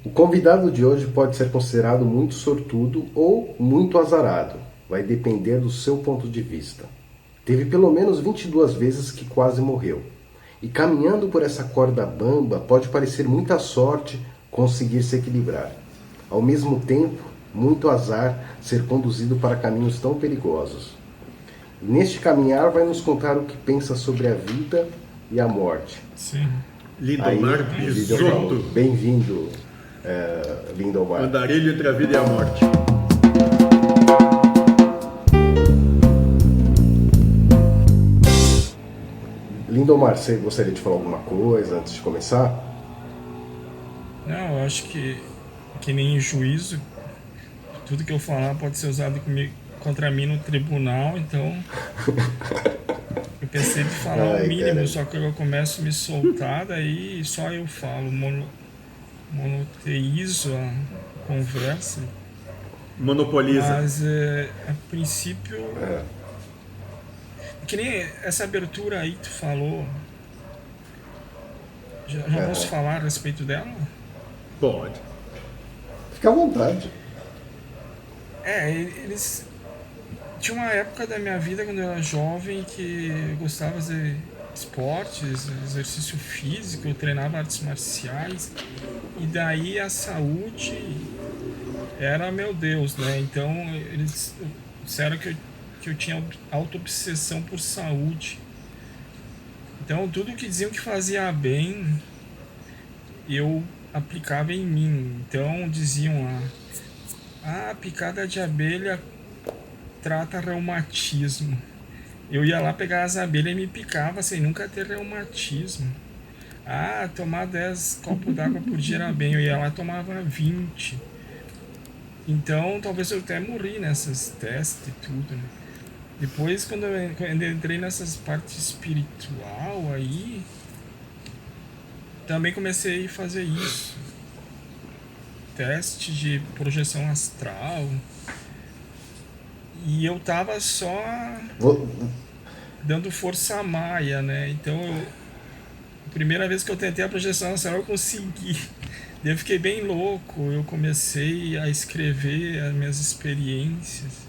O convidado de hoje pode ser considerado muito sortudo ou muito azarado. Vai depender do seu ponto de vista. Teve pelo menos 22 vezes que quase morreu. E caminhando por essa corda bamba pode parecer muita sorte conseguir se equilibrar. Ao mesmo tempo, muito azar ser conduzido para caminhos tão perigosos. E neste caminhar vai nos contar o que pensa sobre a vida e a morte. Sim. Lindomar Bisotto. Bem-vindo, Lindomar. Andarilho entre a vida e a morte. Lindomar, você gostaria de falar alguma coisa antes de começar? Não, eu acho que nem em juízo, tudo que eu falar pode ser usado contra mim no tribunal, então eu pensei de falar o mínimo, cara. Só que eu começo a me soltar, daí só eu falo, monoteizo a conversa. Monopoliza. Mas a princípio, que nem essa abertura aí que tu falou, já posso falar a respeito dela? Pode. Fica à vontade. Eles... Tinha uma época da minha vida, quando eu era jovem, que eu gostava de fazer esportes, exercício físico, eu treinava artes marciais, e daí a saúde era meu Deus, né? Então eles disseram que eu tinha auto-obsessão por saúde. Então tudo que diziam que fazia bem, eu aplicava em mim. Então diziam lá, picada de abelha trata reumatismo. Eu ia lá pegar as abelhas e me picava sem nunca ter reumatismo. Tomar 10 copos d'água por dia era bem. Eu ia lá e tomava 20. Então talvez eu até morri nessas testes e tudo, né? Depois, quando eu entrei nessas partes espiritual aí, também comecei a fazer isso. Teste de projeção astral. E eu tava só dando força maia, né? Então, a primeira vez que eu tentei a projeção astral, eu consegui. Eu fiquei bem louco, eu comecei a escrever as minhas experiências.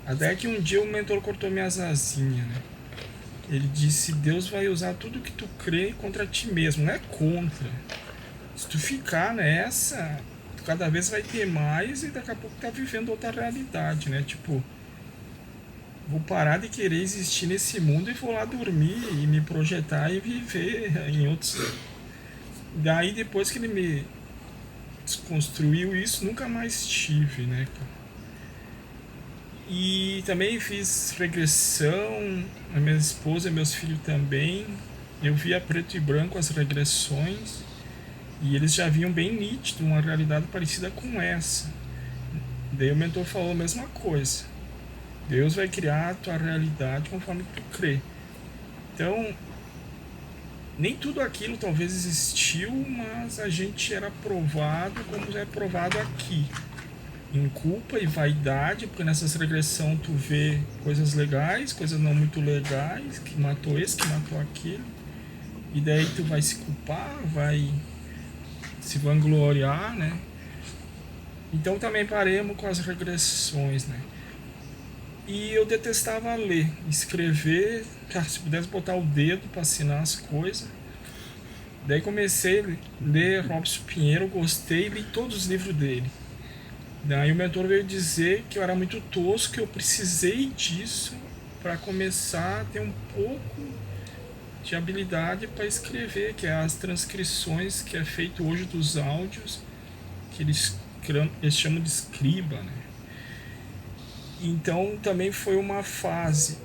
Até que um dia o mentor cortou minhas asinhas, né? Ele disse, Deus vai usar tudo que tu crê contra ti mesmo, não é contra. Se tu ficar nessa, tu cada vez vai ter mais e daqui a pouco tá vivendo outra realidade, né? Tipo, vou parar de querer existir nesse mundo e vou lá dormir e me projetar e viver em outros... Daí depois que ele me desconstruiu isso, nunca mais tive, né? E também fiz regressão, a minha esposa e meus filhos também. Eu via preto e branco as regressões e eles já viam bem nítido uma realidade parecida com essa. Daí o mentor falou a mesma coisa. Deus vai criar a tua realidade conforme tu crê. Então, nem tudo aquilo talvez existiu, mas a gente era provado como é provado aqui. Em culpa e vaidade, porque nessas regressões tu vê coisas legais, coisas não muito legais, que matou esse, que matou aquele, e daí tu vai se culpar, vai se vangloriar, né? Então também paremos com as regressões, né? E eu detestava ler, escrever, se pudesse botar o dedo para assinar as coisas. Daí comecei a ler Robson Pinheiro, gostei, li todos os livros dele. Daí o mentor veio dizer que eu era muito tosco, que eu precisei disso para começar a ter um pouco de habilidade para escrever, que é as transcrições que é feito hoje dos áudios, que eles chamam de escriba, né? Então também foi uma fase.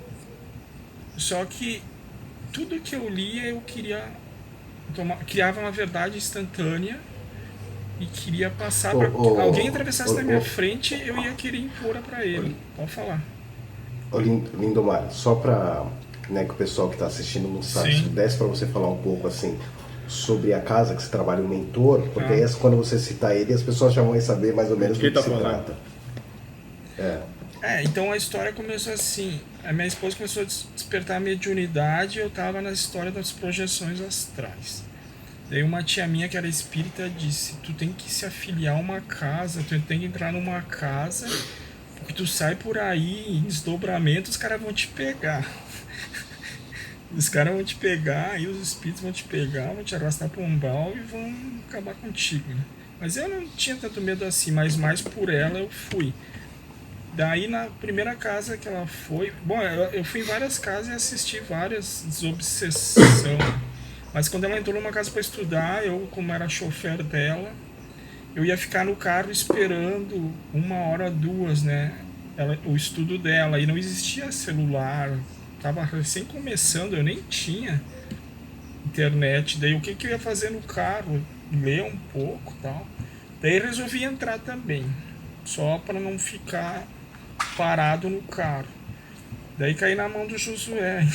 Só que tudo que eu lia eu queria criava uma verdade instantânea e queria passar para alguém atravessasse na minha frente, eu ia querer impor para ele. Pode falar. Lindomar, só para que o pessoal que está assistindo não sabe, se desse para você falar um pouco assim sobre a casa que você trabalha, o mentor, porque aí quando você citar ele, as pessoas já vão saber mais ou menos do que se trata. Então a história começou assim. A minha esposa começou a despertar a mediunidade e eu estava na história das projeções astrais. Daí uma tia minha que era espírita disse: tu tem que se afiliar a uma casa, tu tem que entrar numa casa, porque tu sai por aí em desdobramento, os caras vão te pegar. Os caras vão te pegar, aí os espíritos vão te pegar, vão te arrastar para um umbral e vão acabar contigo, né? Mas eu não tinha tanto medo assim, mas mais por ela eu fui. Daí na primeira casa que ela foi... Bom, eu fui em várias casas e assisti várias desobsessão. Mas quando ela entrou numa casa para estudar, eu, como era chofer dela, eu ia ficar no carro esperando 1 hora, 2, né? O estudo dela. E não existia celular, tava recém começando, eu nem tinha internet. Daí o que eu ia fazer no carro? Ler um pouco e tal. Daí resolvi entrar também, só para não ficar parado no carro. Daí caí na mão do Josué.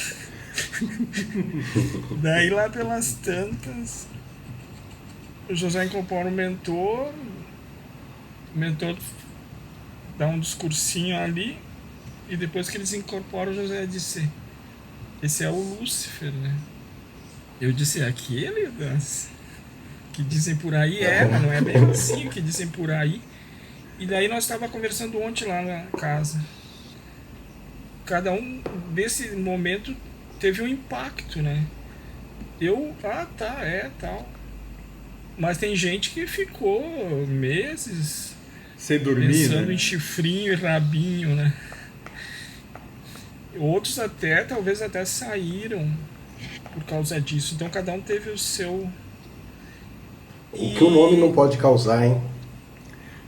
Daí lá pelas tantas, o Josué incorpora o mentor dá um discursinho ali, e depois que eles incorporam, o Josué disse: esse é o Lúcifer, né? Eu disse: é aquele que dizem por aí, mas não é bem assim o que dizem por aí. E daí nós estávamos conversando ontem lá na casa. Cada um desse momento teve um impacto, né? Tal. Mas tem gente que ficou meses sem dormir, pensando né? em chifrinho e rabinho, né? Outros talvez até saíram por causa disso. Então cada um teve o seu... O que o nome não pode causar, hein?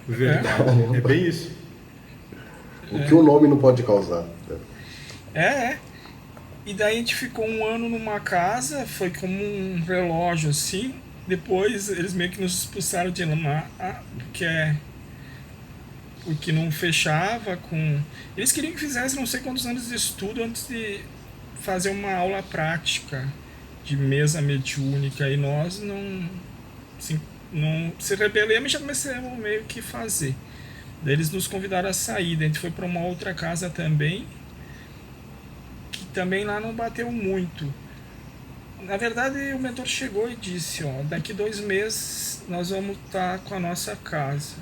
Verdade. É bem isso. O que o nome não pode causar. E daí a gente ficou 1 ano numa casa, foi como um relógio assim. Depois eles meio que nos expulsaram de lá, porque não fechava com... Eles queriam que fizesse não sei quantos anos de estudo antes de fazer uma aula prática de mesa mediúnica, e nós não se rebelamos e já começamos meio que fazer. Daí eles nos convidaram a sair, daí a gente foi para uma outra casa também, que também lá não bateu muito. Na verdade, o mentor chegou e disse: daqui 2 meses nós vamos estar com a nossa casa.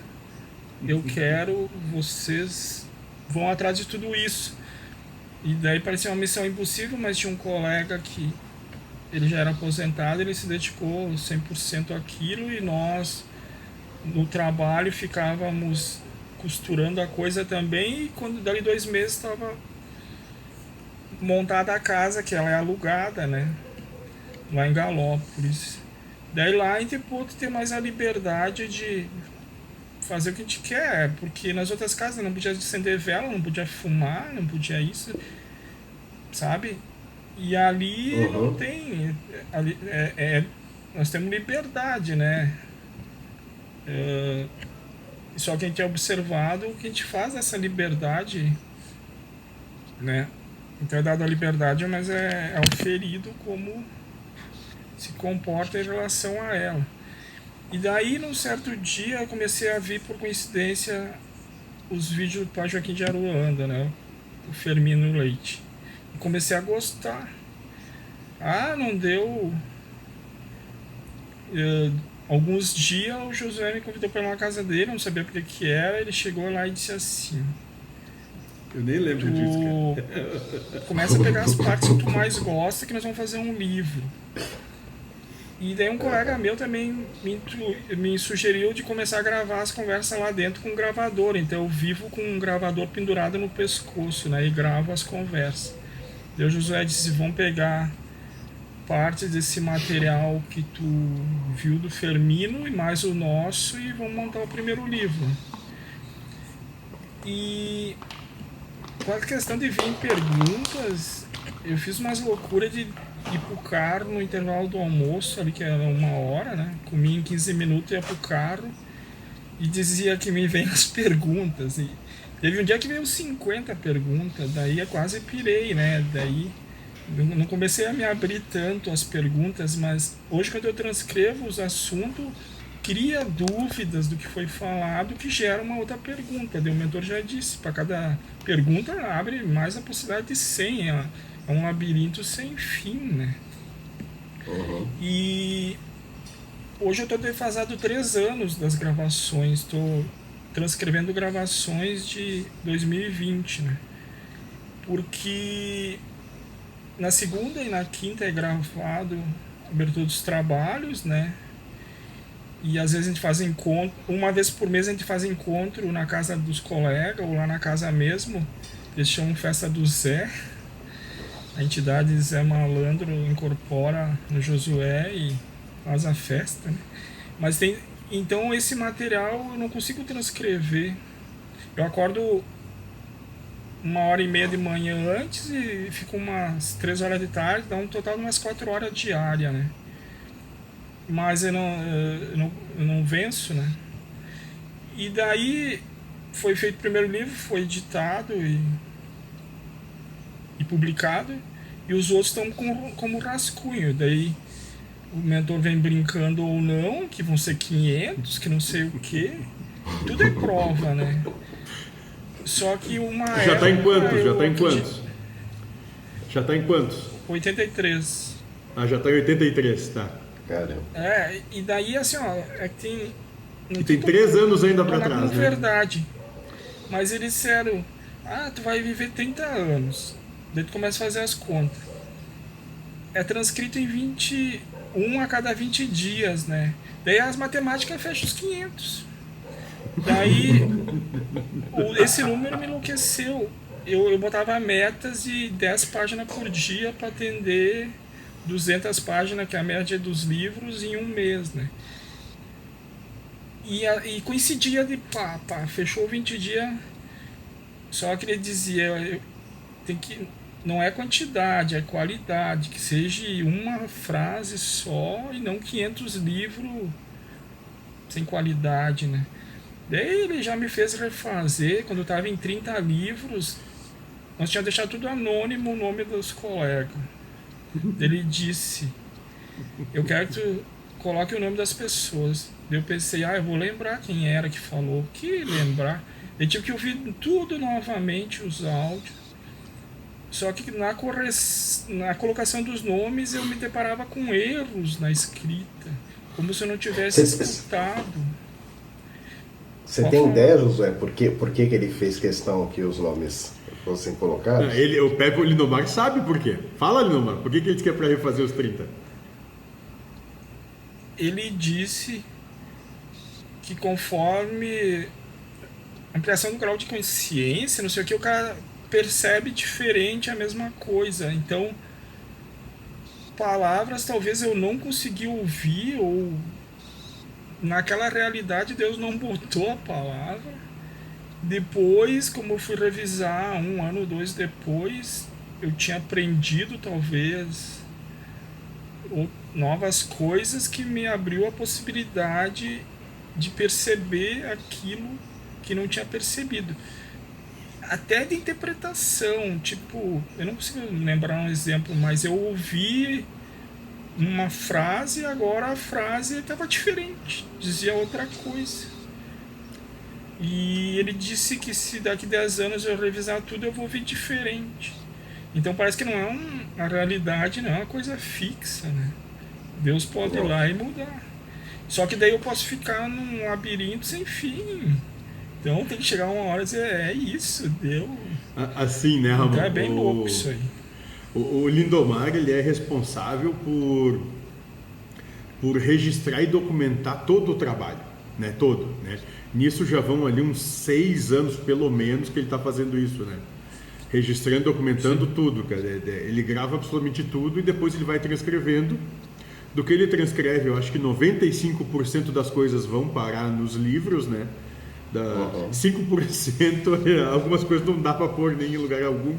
Eu quero, vocês vão atrás de tudo isso. E daí parecia uma missão impossível, mas tinha um colega que ele já era aposentado, ele se dedicou 100% àquilo, e nós no trabalho ficávamos costurando a coisa também. E quando dali 2 meses estava montada a casa, que ela é alugada, né? Lá em Galópolis. Daí lá a gente pôde ter mais a liberdade de fazer o que a gente quer, porque nas outras casas não podia acender vela, não podia fumar, não podia isso, sabe? E ali não tem, ali nós temos liberdade, né? Só que a gente é observado o que a gente faz nessa liberdade, né? Então é dado a liberdade, mas é oferido como se comporta em relação a ela. E daí, num certo dia, eu comecei a ver, por coincidência, os vídeos do Pai Joaquim de Aruanda, né? O Firmino Leite. E comecei a gostar. Não deu... alguns dias, o Josué me convidou para ir na casa dele, não sabia porque que era. Ele chegou lá e disse assim: eu nem lembro disso, cara. Começa a pegar as partes que tu mais gosta, que nós vamos fazer um livro. E daí um colega meu também me sugeriu de começar a gravar as conversas lá dentro com um gravador. Então eu vivo com um gravador pendurado no pescoço, né? E gravo as conversas. Daí o Josué disse: vamos pegar parte desse material que tu viu do Firmino e mais o nosso, e vamos montar o primeiro livro. E com a questão de vir em perguntas, eu fiz umas loucuras de ir pro carro no intervalo do almoço, ali que era 1 hora, né? Comia em 15 minutos, ia pro carro e dizia que me vem as perguntas. E teve um dia que veio 50 perguntas, daí eu quase pirei, né? Daí eu não comecei a me abrir tanto às perguntas, mas hoje, quando eu transcrevo os assuntos, cria dúvidas do que foi falado, que gera uma outra pergunta. Daí o mentor já disse: para cada pergunta abre mais a possibilidade de 100. É um labirinto sem fim, né? E Hoje eu estou defasado 3 anos das gravações, estou transcrevendo gravações de 2020, né? Porque na segunda e na quinta é gravado a abertura dos trabalhos, né? E às vezes a gente faz encontro, uma vez por mês a gente faz encontro na casa dos colegas ou lá na casa mesmo. Eles chamam Festa do Zé. A entidade Zé Malandro incorpora no Josué e faz a festa, né? Mas tem, então esse material eu não consigo transcrever. Eu acordo 1h30 de manhã antes e fico umas 3 horas de tarde, dá um total de umas 4 horas diárias, né? Mas eu não venço, né? E daí foi feito o primeiro livro, foi editado e publicado, e os outros estão como rascunho. Daí o mentor vem brincando ou não, que vão ser 500, que não sei o que. Tudo é prova, né? Só que uma Já está em quantos? eu Já está em quantos? Já está em quantos? 83. Ah, já está em 83, tá. Caramba. E daí assim, ó, é que tem... E tem 3 anos ainda para tomar trás, como né? verdade. Mas eles disseram, tu vai viver 30 anos. Daí tu começa a fazer as contas. É transcrito em 21 a cada 20 dias, né? Daí as matemáticas fecham os 500. Daí esse número me enlouqueceu. Eu botava metas de 10 páginas por dia para atender 200 páginas, que é a média dos livros, em um mês, né? E coincidia de fechou 20 dias. Só que ele dizia, não é quantidade, é qualidade, que seja uma frase só e não 500 livros sem qualidade, né? Daí ele já me fez refazer, quando eu estava em 30 livros, nós tínhamos deixado tudo anônimo o nome dos colegas. Ele disse, eu quero que tu coloque o nome das pessoas. Daí eu pensei, eu vou lembrar quem era que falou. Que lembrar? Eu tive que ouvir tudo novamente, os áudios. Só que na colocação dos nomes eu me deparava com erros na escrita, como se eu não tivesse escutado. Você tem ideia, Josué, por que ele fez questão que os nomes fossem colocados? Eu pego o Lindomar, sabe por quê? Fala, Lindomar, por que ele disse que é para refazer os 30? Ele disse que conforme a ampliação do grau de consciência, não sei o que, o cara percebe diferente a mesma coisa. Então, palavras talvez eu não consegui ouvir, ou naquela realidade Deus não botou a palavra. Depois, como eu fui revisar 1 ano, 2 depois, eu tinha aprendido talvez novas coisas que me abriu a possibilidade de perceber aquilo que não tinha percebido. Até de interpretação, tipo, eu não consigo lembrar um exemplo, mas eu ouvi uma frase e agora a frase estava diferente, dizia outra coisa. E ele disse que se daqui 10 anos eu revisar tudo, eu vou ver diferente. Então parece que não é a realidade, não é uma coisa fixa, né? Deus pode ir lá e mudar. Só que daí eu posso ficar num labirinto sem fim. Então tem que chegar uma hora e dizer, é isso, deu. Assim, né, Ramon? Então é bem louco isso aí. O Lindomar, ele é responsável por registrar e documentar todo o trabalho, né? Todo, né? Nisso já vão ali uns 6 anos, pelo menos, que ele está fazendo isso, né? Registrando, documentando tudo, cara. Ele grava absolutamente tudo e depois ele vai transcrevendo. Do que ele transcreve, eu acho que 95% das coisas vão parar nos livros, né? 5%, algumas coisas não dá para pôr nem em lugar algum,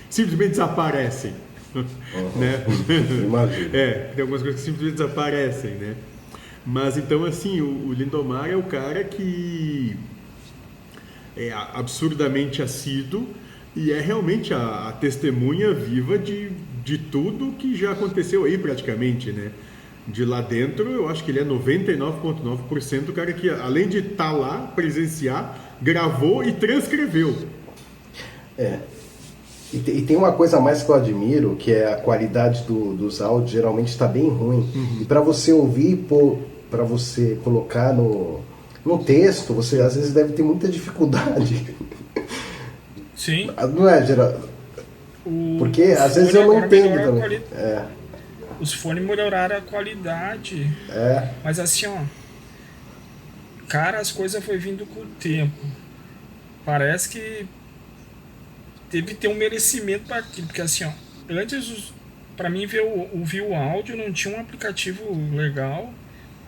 simplesmente desaparecem. Né? Imagina. Tem algumas coisas que simplesmente desaparecem, né? Mas então, assim, o Lindomar é o cara que é absurdamente assíduo e é realmente a testemunha viva de tudo que já aconteceu aí praticamente, né? De lá dentro, eu acho que ele é 99,9% o cara que, além de estar lá, presenciar, gravou e transcreveu. E tem uma coisa a mais que eu admiro, que é a qualidade dos áudios, geralmente está bem ruim. E para você ouvir para você colocar no texto, você às vezes deve ter muita dificuldade. Sim. Não é, Geraldo? Porque às vezes eu não entendo também. Os fones melhoraram a qualidade. Mas assim, ó. Cara, as coisas foi vindo com o tempo. Parece que teve que ter um merecimento para aquilo. Porque assim, ó. Antes, para mim, ouvir o áudio não tinha um aplicativo legal.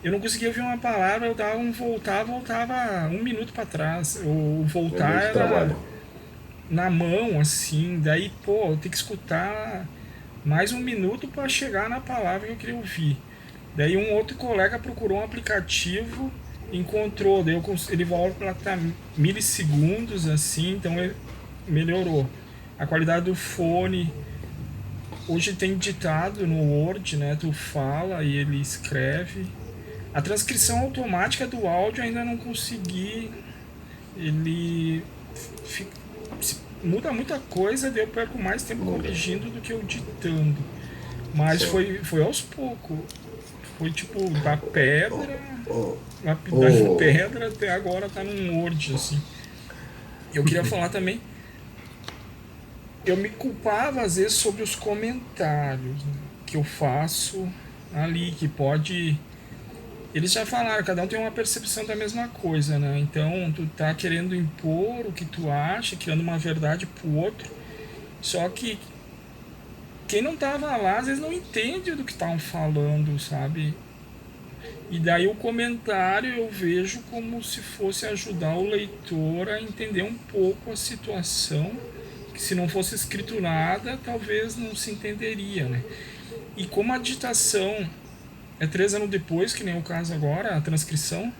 Eu não conseguia ouvir uma palavra, eu dava voltava 1 minuto para trás. Ou voltar era trabalho na mão, assim. Daí, pô, eu tenho que escutar mais 1 minuto para chegar na palavra que eu queria ouvir. Daí um outro colega procurou um aplicativo, encontrou, daí ele volta para milissegundos, assim, então ele melhorou. A qualidade do fone. Hoje tem ditado no Word, né? Tu fala e ele escreve. A transcrição automática do áudio ainda não consegui. Ele muda muita coisa, daí eu perco mais tempo corrigindo do que eu ditando. Mas foi aos poucos. Foi tipo da pedra, lapidando pedra, até agora tá num Word, assim. Eu queria falar também. Eu me culpava às vezes sobre os comentários, né, que eu faço ali, que pode. Eles já falaram, cada um tem uma percepção da mesma coisa, né? Então tu tá querendo impor o que tu acha, criando uma verdade pro outro. Só que quem não tava lá às vezes não entende do que estavam falando, sabe? E daí o comentário eu vejo como se fosse ajudar o leitor a entender um pouco a situação, que se não fosse escrito nada, talvez não se entenderia, né? E como a digitação é 3 anos depois, que nem o caso agora, a transcrição,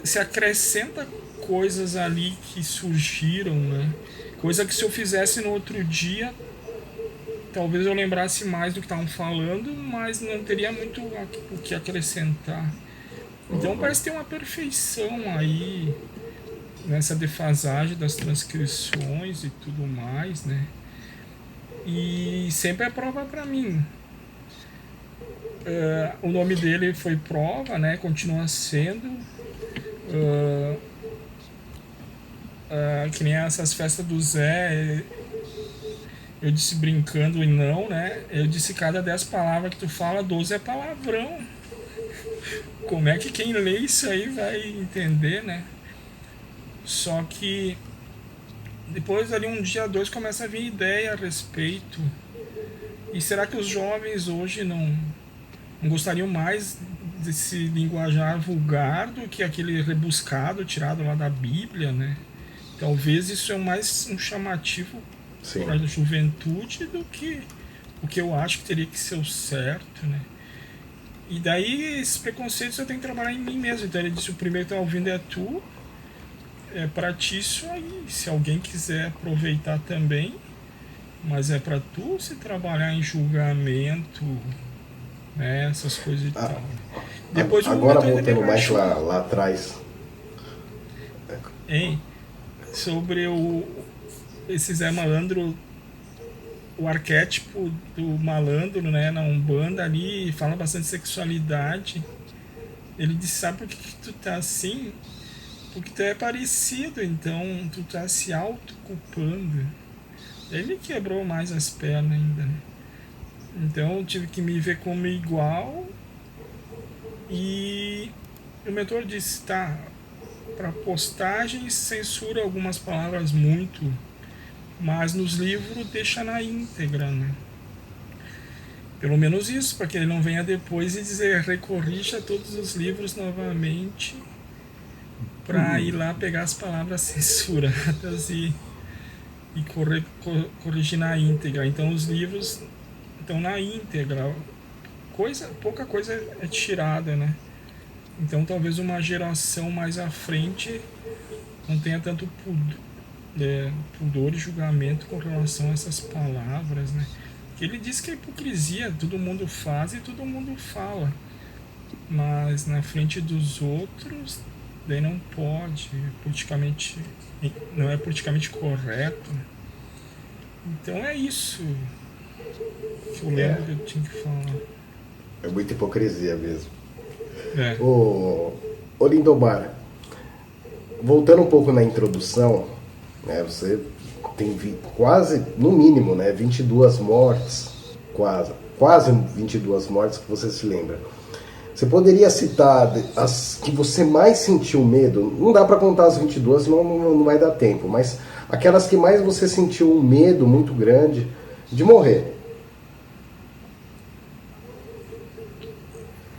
se acrescenta coisas ali que surgiram, né? Coisa que se eu fizesse no outro dia, talvez eu lembrasse mais do que estavam falando, mas não teria muito o que acrescentar. Então parece ter uma perfeição aí nessa defasagem das transcrições e tudo mais, né? E sempre é prova para mim. O nome dele foi prova, né? Continua sendo. Que nem essas festas do Zé. Eu disse brincando e não, né? Eu disse cada 10 palavras que tu fala, 12 é palavrão. Como é que quem lê isso aí vai entender, né? Só que depois ali um dia, 2, começa a vir ideia a respeito. E será que os jovens hoje não gostariam mais desse linguajar vulgar do que aquele rebuscado tirado lá da Bíblia, né? Talvez isso é mais um chamativo para a juventude do que o que eu acho que teria que ser o certo, né? E daí esses preconceitos eu tenho que trabalhar em mim mesmo. Então ele disse, o primeiro que tá ouvindo é tu, é pra ti isso aí. Se alguém quiser aproveitar também, mas é pra tu se trabalhar em julgamento, né? Essas coisas e tal. Depois agora voltando mais lá atrás. Hein? Sobre esse Zé Malandro, o arquétipo do malandro, né, na Umbanda ali, fala bastante sexualidade. Ele disse, sabe por que tu tá assim? Porque tu é parecido, então tu tá se autoculpando. Ele quebrou mais as pernas ainda, né? Então eu tive que me ver como igual. E o mentor disse, tá, para postagens censura algumas palavras muito, mas nos livros deixa na íntegra, né? Pelo menos isso, para que ele não venha depois e dizer recorrija todos os livros novamente para ir lá pegar as palavras censuradas e corrigir na íntegra. Então os livros estão na íntegra, pouca coisa é tirada, né? Então talvez uma geração mais à frente não tenha tanto pudor e julgamento com relação a essas palavras, né? Que ele diz que é hipocrisia, todo mundo faz e todo mundo fala, mas na frente dos outros daí não pode, não é politicamente correto. Então é isso que eu lembro que eu tinha que falar. É muita hipocrisia mesmo. É. Ô Lindomar, voltando um pouco na introdução, né, você tem quase, no mínimo, né, 22 mortes, quase 22 mortes que você se lembra. Você poderia citar as que você mais sentiu medo? Não dá para contar as 22, não vai dar tempo, mas aquelas que mais você sentiu um medo muito grande de morrer.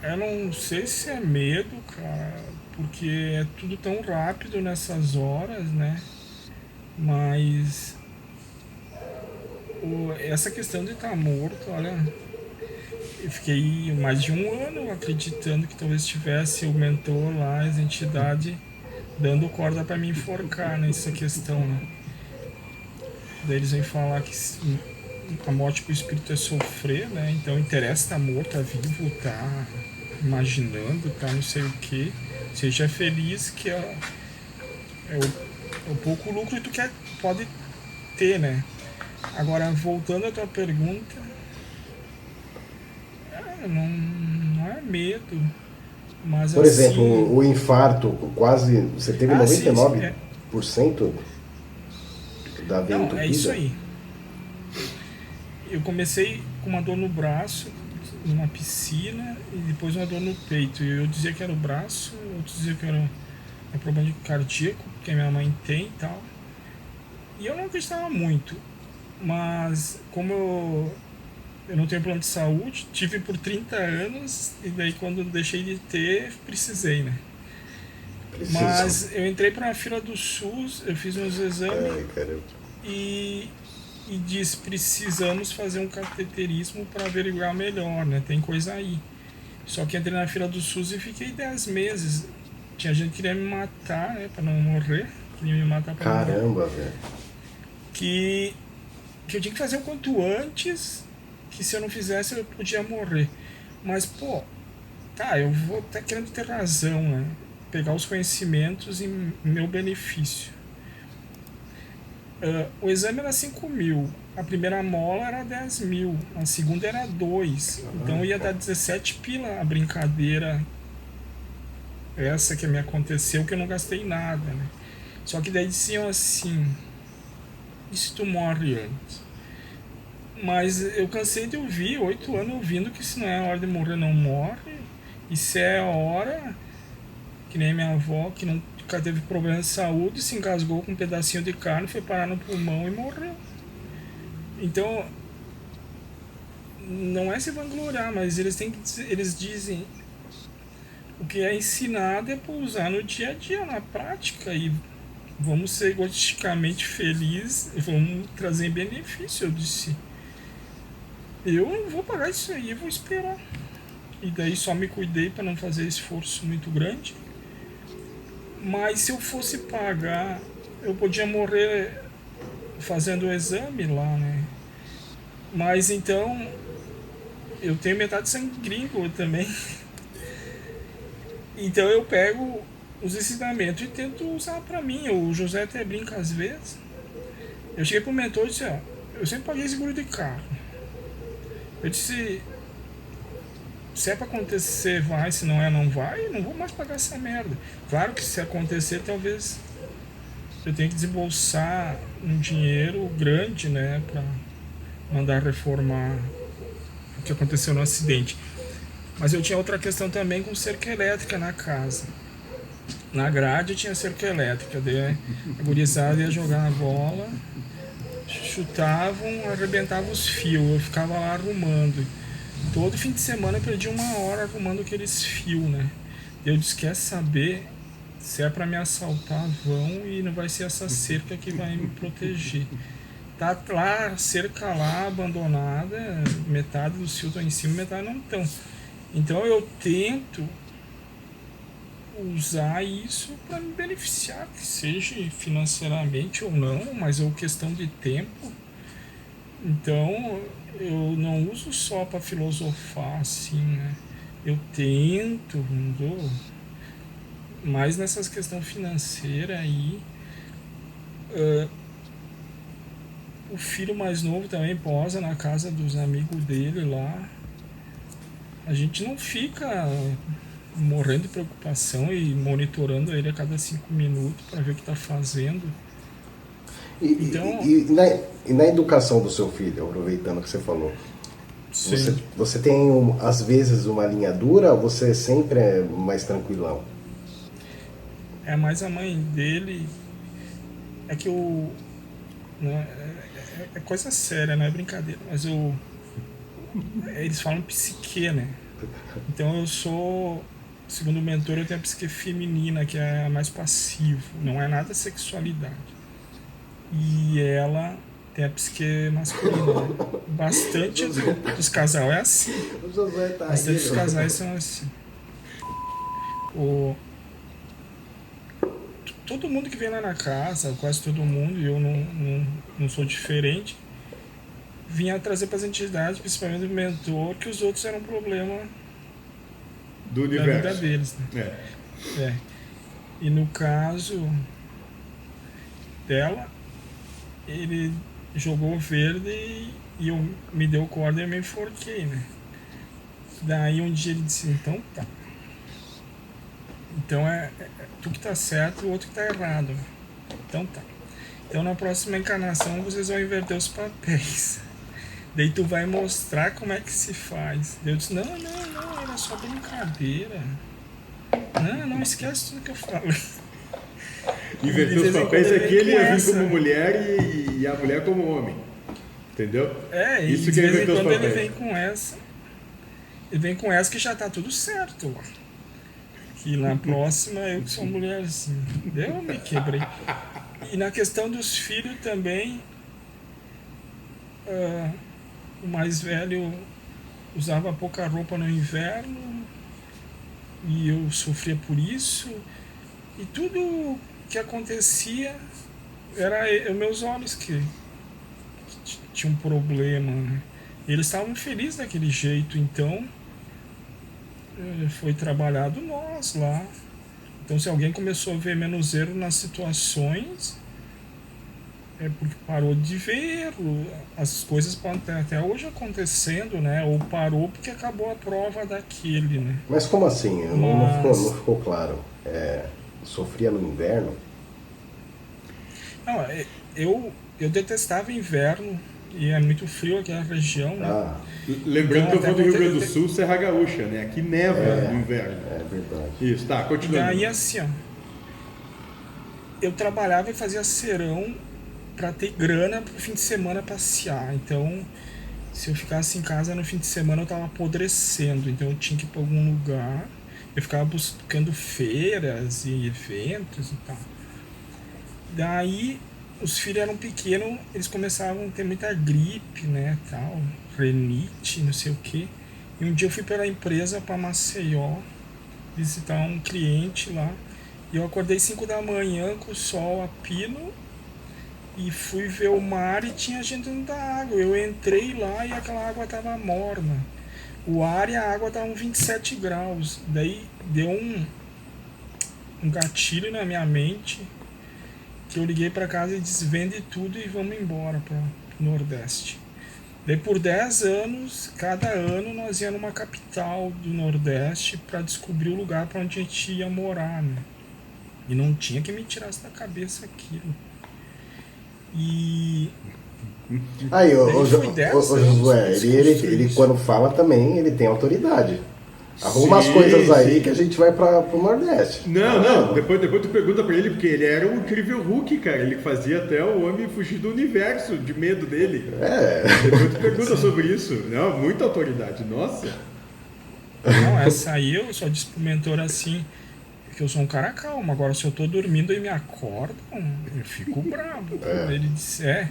Eu não sei se é medo, cara, porque é tudo tão rápido nessas horas, né? Mas essa questão de estar morto, olha, eu fiquei mais de um ano acreditando que talvez tivesse o mentor lá, as entidades, dando corda para me enforcar nessa questão, né? Daí eles vêm falar que a morte para o espírito é sofrer, né? Então interessa estar morto, tá vivo, tá imaginando, tá não sei o que. Seja feliz, que é o pouco lucro que tu pode ter, né? Agora, voltando à tua pergunta, não é medo, mas Por assim... exemplo, o infarto, quase. Você teve sim, 99% da veia não, é isso entupida? aí. Eu comecei com uma dor no braço, numa piscina, e depois uma dor no peito. E eu dizia que era o braço, outros diziam que era um problema cardíaco, que a minha mãe tem e tal. E eu não acreditava muito, mas como eu não tenho plano de saúde, tive por 30 anos, e daí quando deixei de ter, precisei, né? Preciso. Mas eu entrei para uma fila do SUS, eu fiz uns exames Ai, caramba. e, e disse, precisamos fazer um cateterismo para averiguar melhor, né? Tem coisa aí. Só que entrei na fila do SUS e fiquei 10 meses. Tinha gente que queria me matar, né, para não morrer. Queria me matar para não morrer. Caramba, velho. Que eu tinha que fazer o quanto antes, que se eu não fizesse eu podia morrer. Mas, pô, tá, eu vou estar querendo ter razão, né? Pegar os conhecimentos em meu benefício. O exame era 5 mil, a primeira mola era 10 mil, a segunda era 2. Então ia dar 17 pila a brincadeira essa que me aconteceu, que eu não gastei nada, né? Só que daí diziam assim, e se tu morre antes? Mas eu cansei de ouvir, 8 anos ouvindo que se não é a hora de morrer, não morre. E se é a hora, que nem minha avó, que nunca teve problema de saúde, se engasgou com um pedacinho de carne, foi parar no pulmão e morreu. Então, não é se vangloriar, mas eles dizem o que é ensinado é para usar no dia a dia, na prática, e vamos ser egoisticamente felizes, vamos trazer benefício. Eu disse, eu não vou pagar isso aí, eu vou esperar. E daí só me cuidei para não fazer esforço muito grande. Mas se eu fosse pagar, eu podia morrer fazendo o exame lá, né? Mas então, eu tenho metade sangue gringo também. Então eu pego os ensinamentos e tento usar para mim. O José até brinca às vezes. Eu cheguei pro mentor e disse, ó, eu sempre paguei seguro de carro. Eu disse, se é pra acontecer, vai, se não é, não vai, não vou mais pagar essa merda. Claro que se acontecer, talvez eu tenha que desembolsar um dinheiro grande, né, pra mandar reformar o que aconteceu no acidente. Mas eu tinha outra questão também com cerca elétrica na casa. Na grade tinha cerca elétrica, daí a gurizada ia jogar a bola, chutavam, arrebentavam os fios, eu ficava lá arrumando. Todo fim de semana eu perdi 1 hora arrumando aqueles fios, né? Eu disse, quer saber, se é pra me assaltar, vão, e não vai ser essa cerca que vai me proteger. Tá lá, a cerca lá, abandonada, metade dos fios estão em cima, metade não estão. Então eu tento usar isso para me beneficiar, que seja financeiramente ou não, mas é uma questão de tempo. Então eu não uso só para filosofar assim, né? Eu tento, não dou, mas nessas questões financeiras aí. O filho mais novo também posa na casa dos amigos dele lá. A gente não fica morrendo de preocupação e monitorando ele a cada 5 minutos para ver o que está fazendo. Então, e na educação do seu filho, aproveitando que você falou, você tem às vezes uma linha dura ou você sempre é mais tranquilão? É mais a mãe dele. É que né, é coisa séria, não é brincadeira, mas eles falam psique, né? Então eu sou, segundo o mentor, eu tenho a psique feminina, que é a mais passiva, não é nada sexualidade. E ela tem a psique masculina, né? Bastante dos casais é assim. O Josué tá Bastante aí, dos casais são assim. Todo mundo que vem lá na casa, quase todo mundo, e eu não sou diferente, vinha trazer para as entidades, principalmente o mentor, que os outros eram um problema do da universo. vida deles. Né? E no caso dela, ele jogou verde e eu me deu corda e eu me enforquei, né? Daí um dia ele disse, então tá. Então é tu que tá certo e o outro que tá errado. Né? Então tá. Então na próxima encarnação vocês vão inverter os papéis. Daí tu vai mostrar como é que se faz. Eu disse, não, era só brincadeira. Não esquece tudo que eu falei. Inverter os papéis é que ele ia vir como mulher e a mulher como homem. Entendeu? Isso que é inverter os papéis. Ele vem com essa que já tá tudo certo. Que na próxima eu que sou mulher assim. Eu me quebrei. E na questão dos filhos também, o mais velho usava pouca roupa no inverno e eu sofria por isso. E tudo que acontecia era meus olhos que tinham um problema. Né? Eles estavam felizes daquele jeito, então foi trabalhado nós lá. Então se alguém começou a ver menos erro nas situações, é porque parou de ver, as coisas podem estar até hoje acontecendo, né? Ou parou porque acabou a prova daquele, né? Mas como assim? Não ficou claro. Sofria no inverno? Não, eu detestava inverno e é muito frio aqui na região, né? Lembrando que eu vou do Rio Grande do Sul, Serra Gaúcha, né? Aqui neva no inverno. É verdade. Isso, tá, continuando. E aí assim, ó, eu trabalhava e fazia serão para ter grana pro fim de semana passear. Então, se eu ficasse em casa no fim de semana, eu tava apodrecendo. Então, eu tinha que ir para algum lugar. Eu ficava buscando feiras e eventos e tal. Daí, os filhos eram pequenos, eles começavam a ter muita gripe, né, tal, renite, não sei o quê. E um dia eu fui pela empresa para Maceió visitar um cliente lá. E eu acordei 5 da manhã com o sol a pino e fui ver o mar e tinha gente dentro da água. Eu entrei lá e aquela água estava morna. O ar e a água estavam 27 graus. Daí deu um gatilho na minha mente que eu liguei para casa e disse, vende tudo e vamos embora para o Nordeste. Daí por 10 anos, cada ano nós íamos numa capital do Nordeste para descobrir o lugar para onde a gente ia morar, né? E não tinha que me tirasse da cabeça aquilo. E... Aí, o Josué, ele quando fala também, ele tem autoridade. Arruma as coisas aí que a gente vai pro Nordeste. Não. Depois tu pergunta pra ele, porque ele era um incrível Hulk, cara. Ele fazia até o homem fugir do universo, de medo dele. Depois tu pergunta sobre isso. Não, muita autoridade, nossa. Não, essa aí eu só disse pro mentor assim, que eu sou um cara calmo. Agora, se eu tô dormindo e me acordam, eu fico bravo. Ele disse,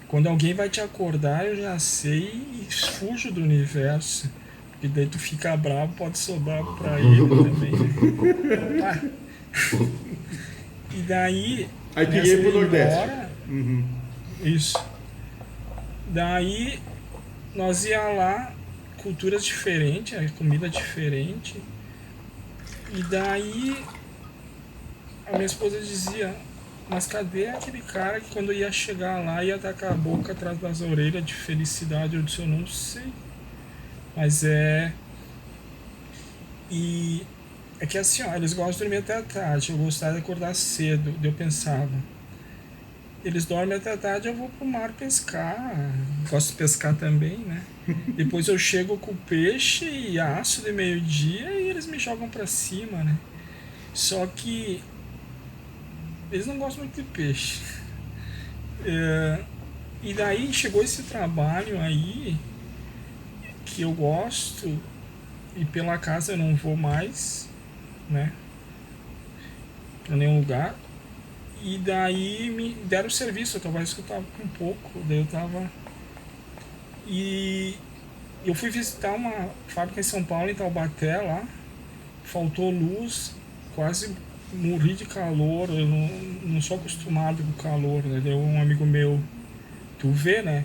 quando alguém vai te acordar, eu já sei e fujo do universo. E daí tu fica bravo, pode sobrar pra ele também, né? E daí... Aí queria ir pro Nordeste. Embora, isso. Daí nós ia lá, culturas diferentes, comida diferente. E daí a minha esposa dizia, mas cadê aquele cara que quando ia chegar lá ia tacar a boca atrás das orelhas de felicidade? Eu disse, eu não sei. Mas e É que assim, ó, eles gostam de dormir até tarde, eu gostava de acordar cedo, daí eu pensava, eles dormem até tarde, eu vou pro mar pescar, gosto de pescar também, né? Depois eu chego com o peixe e asso de meio-dia e eles me jogam pra cima, né? Só que eles não gostam muito de peixe. E daí chegou esse trabalho aí que eu gosto e pela casa eu não vou mais, né? Pra nenhum lugar. E daí me deram o serviço, talvez que eu tava com pouco, daí eu tava. E eu fui visitar uma fábrica em São Paulo, em Taubaté lá, faltou luz, quase morri de calor, eu não sou acostumado com calor, né? Deu um amigo meu, tu vê, né?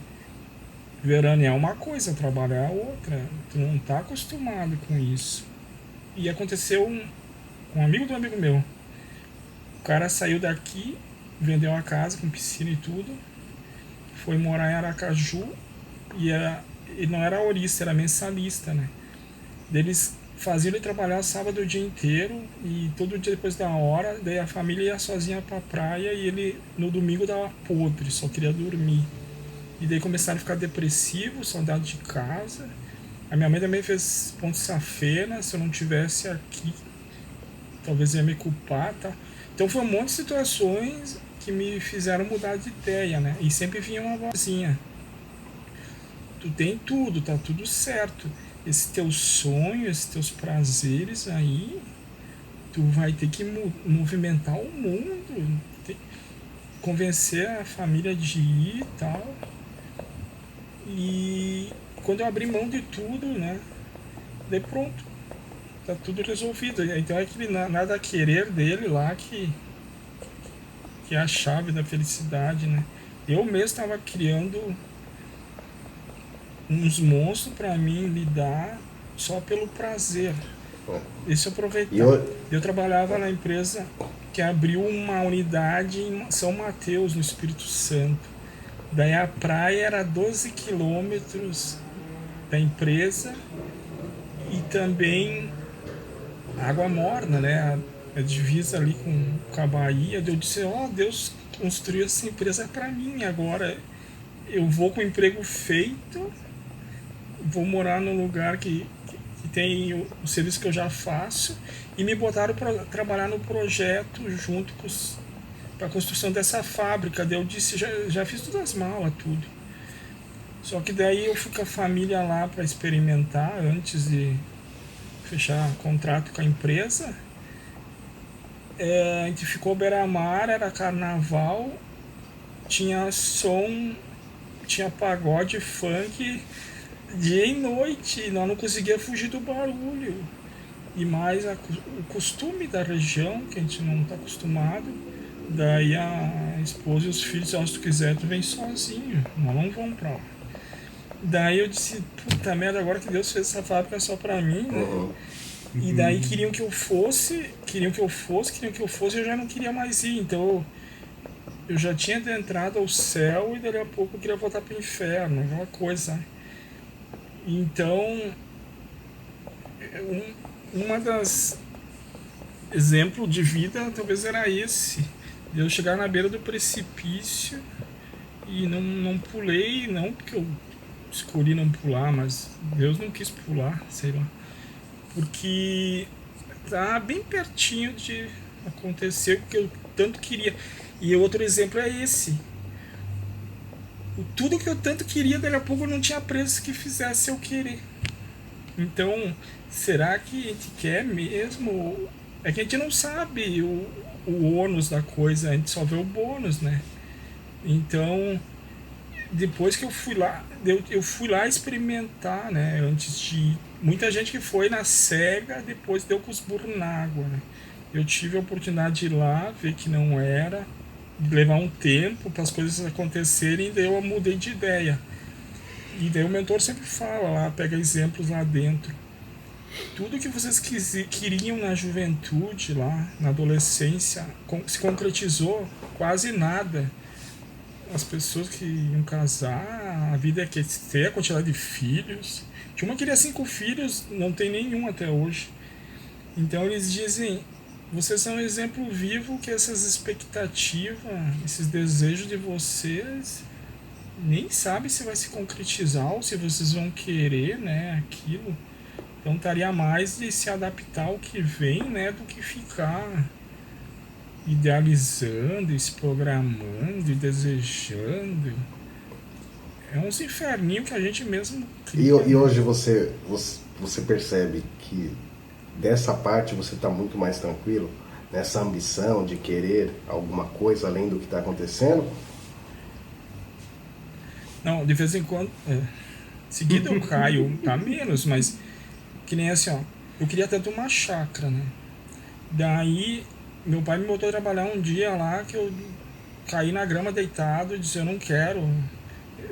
Veranear é uma coisa, trabalhar é outra, tu não tá acostumado com isso. E aconteceu com um amigo do amigo meu. O cara saiu daqui, vendeu a casa com piscina e tudo, foi morar em Aracaju e não era horista, era mensalista, né? Eles faziam ele trabalhar sábado o dia inteiro e todo dia depois da hora, daí a família ia sozinha pra praia e ele no domingo dava podre, só queria dormir. E daí começaram a ficar depressivos, saudade de casa. A minha mãe também fez ponto safena, se eu não tivesse aqui, talvez ia me culpar, tá? Então foi um monte de situações que me fizeram mudar de ideia, né? E sempre vinha uma vozinha. Tu tem tudo, tá tudo certo. Esse teu sonho, esses teus prazeres aí, tu vai ter que movimentar o mundo, convencer a família de ir e tal. E quando eu abri mão de tudo, né? Daí pronto, tá tudo resolvido. Então é aquele nada a querer dele lá que é a chave da felicidade, né? Eu mesmo estava criando uns monstros para mim lidar só pelo prazer. Esse eu aproveitar. Eu trabalhava na empresa que abriu uma unidade em São Mateus, no Espírito Santo. Daí a praia era 12 quilômetros da empresa e também água morna, né? A divisa ali com a Bahia. Eu disse, Deus construiu essa empresa para mim agora. Eu vou com o emprego feito, vou morar num lugar que tem o serviço que eu já faço e me botaram para trabalhar no projeto junto com para a construção dessa fábrica. Daí eu disse, já fiz todas as malas, tudo. Só que daí eu fui com a família lá para experimentar antes de fechar contrato com a empresa. A gente ficou beira-mar, era carnaval, tinha som, tinha pagode, funk, dia e noite, nós não conseguia fugir do barulho. E mais o costume da região, que a gente não está acostumado. Daí a esposa e os filhos, se tu quiser, tu vem sozinho, nós não vamos pra lá. Daí eu disse, puta merda, agora que Deus fez essa fábrica só pra mim, né? E daí queriam que eu fosse, eu já não queria mais ir. Então eu já tinha adentrado ao céu e dali a pouco eu queria voltar pro inferno, aquela coisa. Então, uma das exemplos de vida talvez era esse. Eu chegar na beira do precipício e não pulei, não porque eu escolhi não pular, mas Deus não quis pular, sei lá. Porque tá bem pertinho de acontecer o que eu tanto queria. E outro exemplo é esse. Tudo que eu tanto queria, daqui a pouco não tinha preço que fizesse eu querer. Então, será que a gente quer mesmo? É que a gente não sabe o ônus da coisa, a gente só vê o bônus, né? Então, depois que eu fui lá experimentar, né? Antes de muita gente que foi na cega, depois deu com os burros na água, né? Eu tive a oportunidade de ir lá, ver que não era, de levar um tempo para as coisas acontecerem, e daí eu mudei de ideia. E daí o mentor sempre fala lá, pega exemplos lá dentro. Tudo que vocês queriam na juventude, lá na adolescência, se concretizou quase nada. As pessoas que iam casar, a vida é que ter a quantidade de filhos. Tinha uma que queria 5 filhos, não tem nenhum até hoje. Então eles dizem, vocês são um exemplo vivo que essas expectativas, esses desejos de vocês, nem sabe se vai se concretizar ou se vocês vão querer, né, aquilo. Então estaria mais de se adaptar ao que vem, né, do que ficar idealizando, e se programando e desejando. É uns inferninhos que a gente mesmo cria. E hoje você percebe que dessa parte você está muito mais tranquilo, nessa ambição de querer alguma coisa além do que está acontecendo? Não, de vez em quando. Seguida eu caio, tá menos, mas que nem assim, ó. Eu queria tanto uma chácara, né? Daí, meu pai me botou a trabalhar um dia lá que eu caí na grama deitado e disse: eu não quero.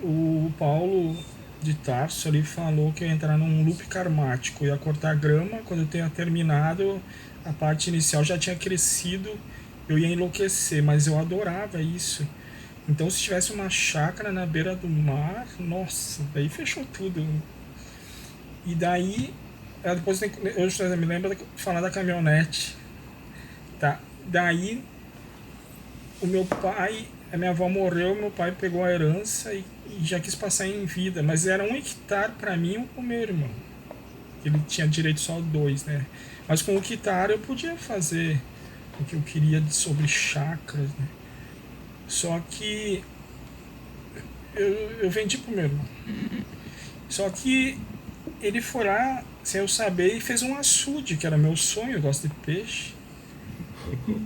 O Paulo de Tarso ali falou que eu ia entrar num loop karmático, ia cortar grama, quando eu tenha terminado, a parte inicial já tinha crescido, eu ia enlouquecer, mas eu adorava isso. Então se tivesse uma chácara na beira do mar, nossa, daí fechou tudo. E daí, depois eu me lembro de falar da caminhonete, tá? Daí, o meu pai, a minha avó morreu, meu pai pegou a herança e já quis passar em vida, mas era 1 hectare para mim e um pro meu irmão. Ele tinha direito só a 2, né? Mas com 1 hectare eu podia fazer o que eu queria sobre chácaras, né? Só que eu vendi pro meu irmão. Só que ele foi lá, sem eu saber, e fez um açude, que era meu sonho, eu gosto de peixe.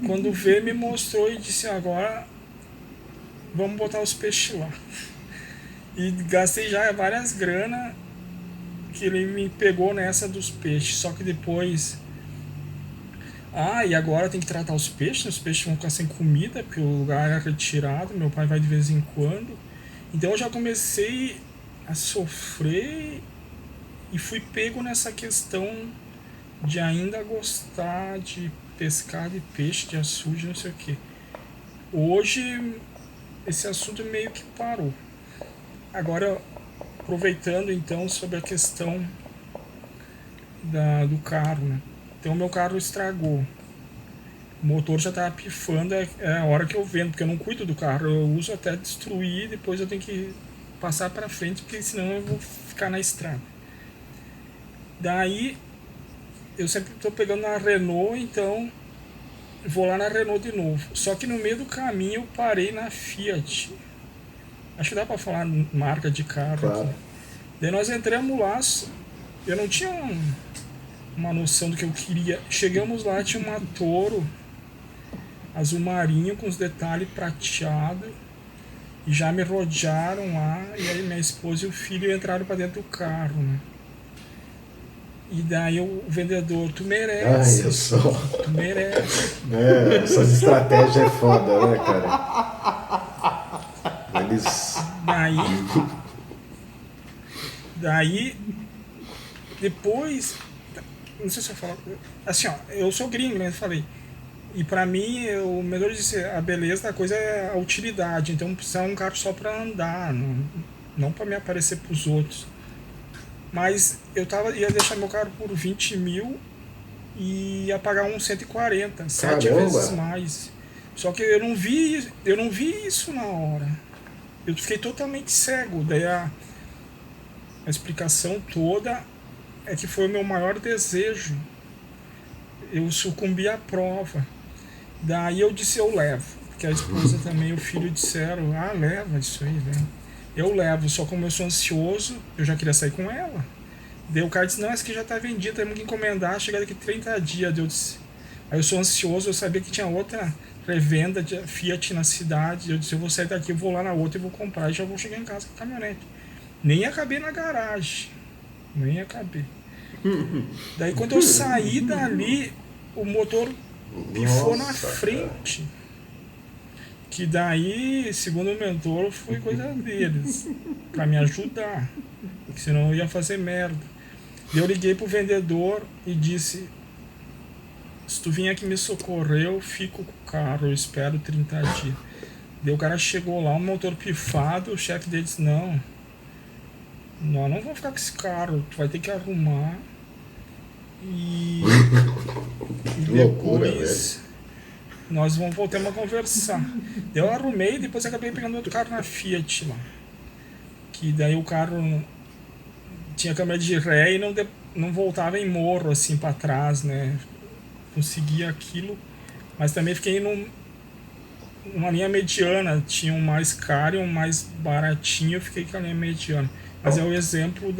Quando veio, me mostrou e disse: agora vamos botar os peixes lá. E gastei já várias granas que ele me pegou nessa dos peixes. Só que depois... e agora tem que tratar os peixes vão ficar sem comida, porque o lugar é retirado, meu pai vai de vez em quando. Então eu já comecei a sofrer e fui pego nessa questão de ainda gostar de pescar, de peixe, de açude, não sei o que. Hoje esse assunto meio que parou. Agora, aproveitando então sobre a questão do carro, né? Então meu carro estragou, o motor já estava pifando, é a hora que eu vendo, porque eu não cuido do carro, eu uso até destruir, depois eu tenho que passar para frente, porque senão eu vou ficar na estrada. Daí eu sempre estou pegando na Renault, então vou lá na Renault de novo. Só que no meio do caminho eu parei na Fiat. Acho que dá para falar marca de carro. Claro. Aqui. Daí nós entramos lá, eu não tinha uma noção do que eu queria. Chegamos lá, tinha uma Toro azul marinho com os detalhes prateados. E já me rodearam lá, e aí minha esposa e o filho entraram para dentro do carro, né? E daí o vendedor: tu merece. Eu sou. Tu merece. Essas estratégias é foda, né, cara? Eles... Daí, depois, não sei se eu falo, assim, ó, eu sou gringo, né, eu falei, e pra mim, o melhor de ser, a beleza da coisa é a utilidade, então precisa um carro só pra andar, não pra me aparecer pros outros. Mas eu ia deixar meu carro por 20 mil e ia pagar uns 140, 7 vezes mais. Só que eu não vi isso na hora. Eu fiquei totalmente cego. Daí a explicação toda é que foi o meu maior desejo. Eu sucumbi à prova. Daí eu disse: eu levo. Porque a esposa também e o filho disseram: leva isso aí, né? Eu levo, só como eu sou ansioso, eu já queria sair com ela. Daí o cara disse: não, essa aqui já tá vendida, temos que encomendar, chega daqui 30 dias. Eu disse, aí eu sou ansioso, eu sabia que tinha outra revenda de Fiat na cidade. Eu disse: eu vou sair daqui, eu vou lá na outra e vou comprar, e já vou chegar em casa com a caminhonete. Nem acabei na garagem, nem acabei. Daí quando eu saí dali, o motor pifou na frente. Que daí, segundo o mentor, foi coisa deles, pra me ajudar, porque senão eu ia fazer merda. Eu liguei pro vendedor e disse: se tu vir aqui me socorrer, eu fico com o carro, eu espero 30 dias. Daí o cara chegou lá, o motor pifado, o chefe dele disse: nós não vamos ficar com esse carro, tu vai ter que arrumar E, e Que loucura, depois nós voltamos a conversar. Eu arrumei e depois acabei pegando outro carro na Fiat lá. Que daí o carro tinha câmera de ré e não voltava em morro assim para trás, né? Conseguia aquilo, mas também fiquei numa linha mediana. Tinha um mais caro e um mais baratinho, eu fiquei com a linha mediana. Mas é o exemplo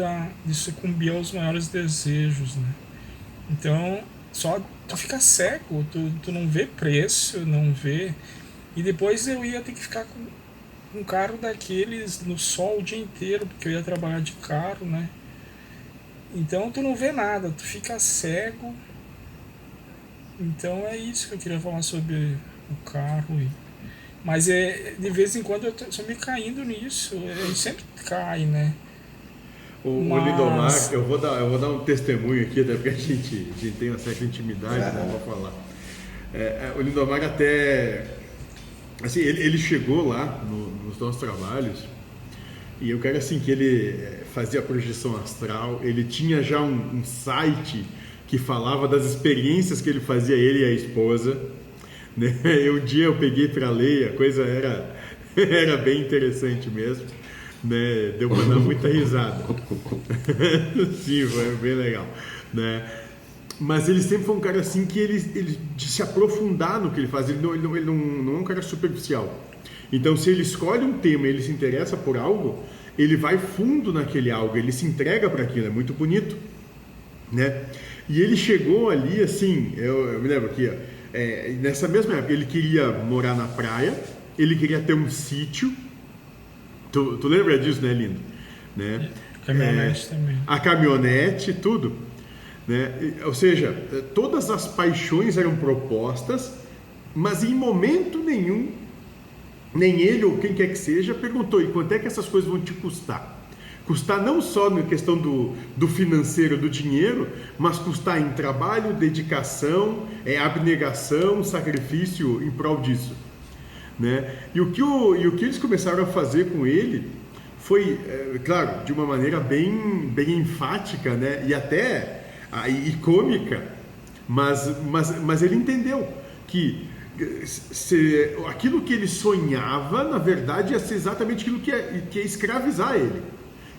de sucumbir aos maiores desejos, né? Então, só tu fica cego, tu não vê preço, não vê. E depois eu ia ter que ficar com um carro daqueles no sol o dia inteiro, porque eu ia trabalhar de carro, né? Então tu não vê nada, tu fica cego. Então é isso que eu queria falar sobre o carro. Mas de vez em quando eu estou me caindo nisso, eu sempre cai, né? O Lindomar, eu vou dar um testemunho aqui, até porque a gente tem uma certa intimidade, né, para falar. O Lindomar até, assim, ele chegou lá nos nossos trabalhos, e eu quero assim que ele fazia projeção astral, ele tinha já um site que falava das experiências que ele fazia, ele e a esposa, né? Um dia eu peguei para ler, a coisa era bem interessante mesmo, né? Deu para dar muita risada. Sim, foi bem legal, né? Mas ele sempre foi um cara assim que ele de se aprofundar no que ele faz, ele não é um cara superficial. Então, se ele escolhe um tema, ele se interessa por algo, ele vai fundo naquele algo, ele se entrega para aquilo, é muito bonito, né? E ele chegou ali, assim, eu me lembro aqui, nessa mesma época, ele queria morar na praia, ele queria ter um sítio. Tu lembra disso, né, lindo? Né? Caminhonete também. A caminhonete, tudo. Né? Ou seja, todas as paixões eram propostas, mas em momento nenhum, nem ele ou quem quer que seja, perguntou: e quanto é que essas coisas vão te custar? Custar não só na questão do financeiro, do dinheiro, mas custar em trabalho, dedicação, abnegação, sacrifício em prol disso. Né? E o que eles começaram a fazer com ele foi, claro, de uma maneira bem enfática, né? E até e cômica, mas ele entendeu que aquilo que ele sonhava, na verdade, ia ser exatamente aquilo que é escravizar ele,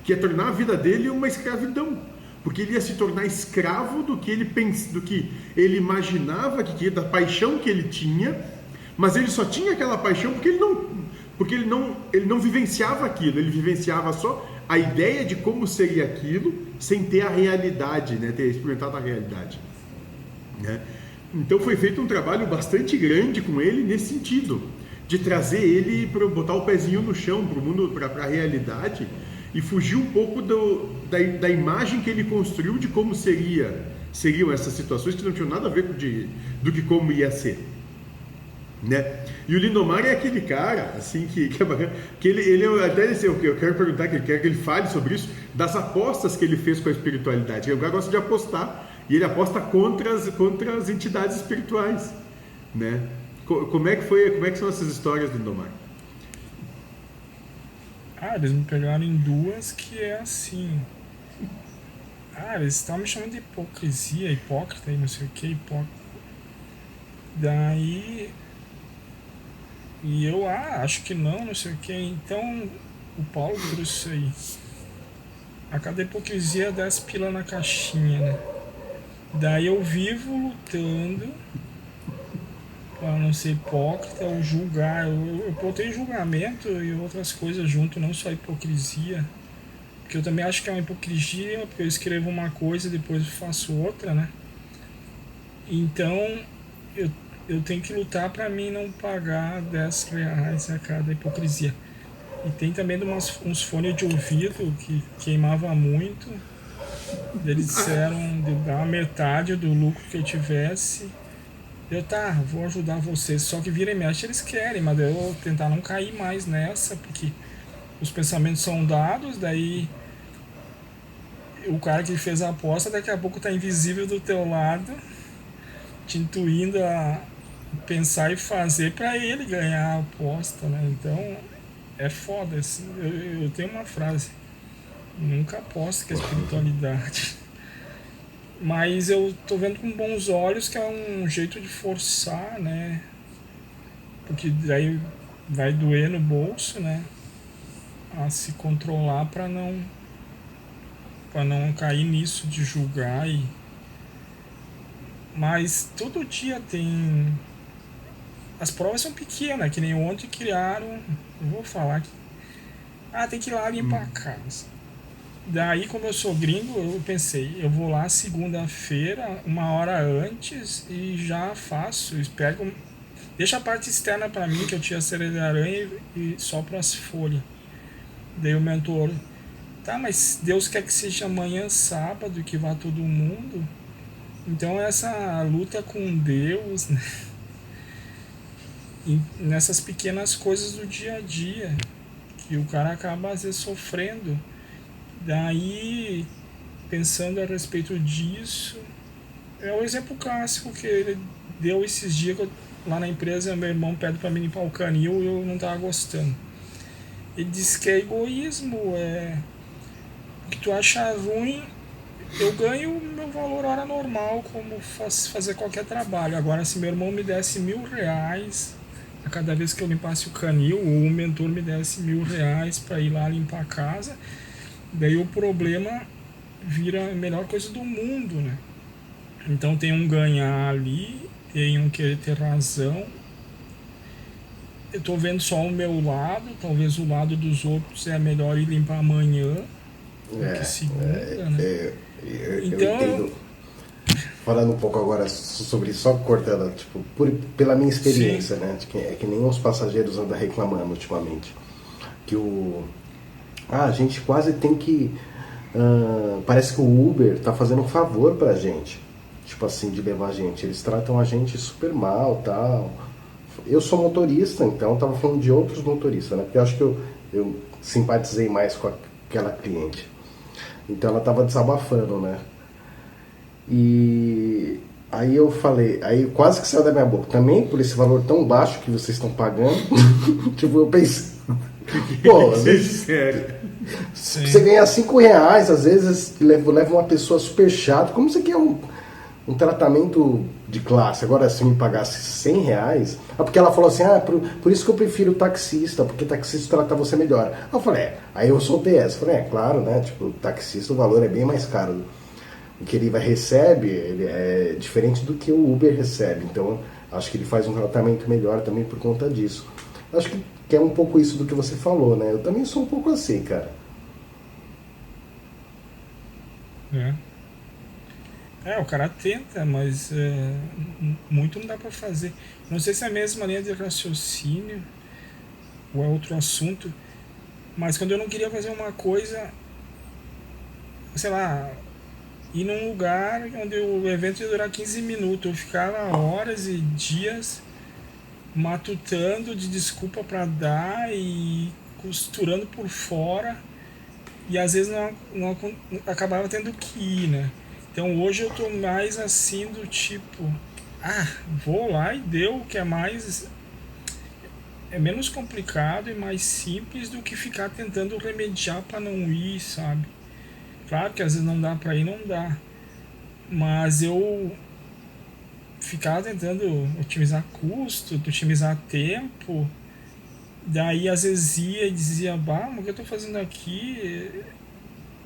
que é tornar a vida dele uma escravidão, porque ele ia se tornar escravo do que ele imaginava, da paixão que ele tinha, mas ele só tinha aquela paixão porque ele não vivenciava aquilo, ele vivenciava só a ideia de como seria aquilo, sem ter a realidade, né? Ter experimentado a realidade, né? Então foi feito um trabalho bastante grande com ele nesse sentido, de trazer ele para botar o pezinho no chão, para o mundo, para a realidade, e fugir um pouco da imagem que ele construiu de como seriam essas situações que não tinham nada a ver do que como ia ser, né? E o Lindomar é aquele cara assim que ele até eu quero perguntar, que ele quer que ele fale sobre isso, das apostas que ele fez com a espiritualidade. O cara gosta de apostar, e ele aposta contra as entidades espirituais, né? Como é que são essas histórias do Lindomar? Eles me pegaram em duas que é assim. Eles estavam me chamando de hipocrisia, hipócrita e não sei o que, hipócrita. Daí. E eu, acho que não sei o que. Então, o Paulo trouxe isso aí. A cada hipocrisia é 10 pila na caixinha, né? Daí eu vivo lutando para não ser hipócrita ou julgar. Eu botei julgamento e outras coisas junto, não só hipocrisia. Porque eu também acho que é uma hipocrisia, porque eu escrevo uma coisa e depois faço outra, né? Então, eu tenho que lutar para mim não pagar R$10 a cada hipocrisia. E tem também uns fones de ouvido que queimava muito. Eles disseram de dar metade do lucro que eu tivesse. Vou ajudar vocês. Só que vira e mexe eles querem, mas eu vou tentar não cair mais nessa, porque os pensamentos são dados, daí o cara que fez a aposta daqui a pouco tá invisível do teu lado, te intuindo a pensar e fazer para ele ganhar a aposta, né? Então é foda assim. Eu tenho uma frase: nunca aposte com a espiritualidade. Mas eu tô vendo com bons olhos que é um jeito de forçar, né? Porque daí vai doer no bolso, né? A se controlar para não cair nisso de julgar. Mas todo dia tem. As provas são pequenas, que nem ontem criaram. Eu vou falar que. Tem que ir lá limpar a casa. Daí, como eu sou gringo, eu pensei, eu vou lá segunda-feira, 1 hora antes, e já faço. Pego, deixa a parte externa para mim, que eu tinha cera de aranha, e sopro as folhas. Daí o mentor, tá, mas Deus quer que seja amanhã sábado, que vá todo mundo. Então essa luta com Deus, né? E nessas pequenas coisas do dia a dia, que o cara acaba às vezes sofrendo. Daí, pensando a respeito disso, é o exemplo clássico que ele deu esses dias que lá na empresa, meu irmão pede para mim limpar o canil e eu não tava gostando. Ele disse que é egoísmo, o que tu acha ruim, eu ganho o meu valor hora normal, como fazer qualquer trabalho. Agora, se meu irmão me desse R$ 1.000 a cada vez que eu limpasse o canil, ou o mentor me desse R$ 1.000 para ir lá limpar a casa, daí o problema vira a melhor coisa do mundo, né? Então tem um ganhar ali, tem um querer ter razão. Eu tô vendo só o meu lado, talvez o lado dos outros é melhor ir limpar amanhã do que segunda, né? Eu Então, entendo. Falando um pouco agora sobre isso, só cortando, tipo, pela minha experiência, sim, né? É que nem os passageiros andam reclamando ultimamente. Que a gente quase tem que. Parece que o Uber tá fazendo um favor pra gente. Tipo assim, de levar a gente. Eles tratam a gente super mal, tal. Eu sou motorista, então tava falando de outros motoristas, né? Porque eu acho que eu simpatizei mais com aquela cliente. Então ela tava desabafando, né? E aí eu falei, aí quase que saiu da minha boca. Também por esse valor tão baixo que vocês estão pagando. Tipo, eu pensei. Pô, às vezes sim. você ganha R$ 5, às vezes leva uma pessoa super chata. Como você quer um tratamento de classe? Agora, se me pagasse R$ 100, porque ela falou assim, por isso que eu prefiro taxista, porque taxista trata você melhor. Eu falei, aí eu soltei essa. Falei, claro, né? Tipo, taxista o valor é bem mais caro. O que ele recebe ele é diferente do que o Uber recebe. Então, acho que ele faz um tratamento melhor também por conta disso. Acho que é um pouco isso do que você falou, né? Eu também sou um pouco assim, cara. O cara tenta, mas muito não dá pra fazer. Não sei se é a mesma linha de raciocínio ou é outro assunto, mas quando eu não queria fazer uma coisa, sei lá, ir num lugar onde o evento ia durar 15 minutos, eu ficava horas e dias matutando de desculpa pra dar e costurando por fora, e às vezes não acabava tendo que ir, né? Então hoje eu tô mais assim do tipo, vou lá e deu, que é menos complicado e mais simples do que ficar tentando remediar para não ir, sabe? Claro que às vezes não dá para ir, não dá. Mas eu ficava tentando otimizar custo, otimizar tempo. Daí às vezes ia e dizia, mas o que eu tô fazendo aqui?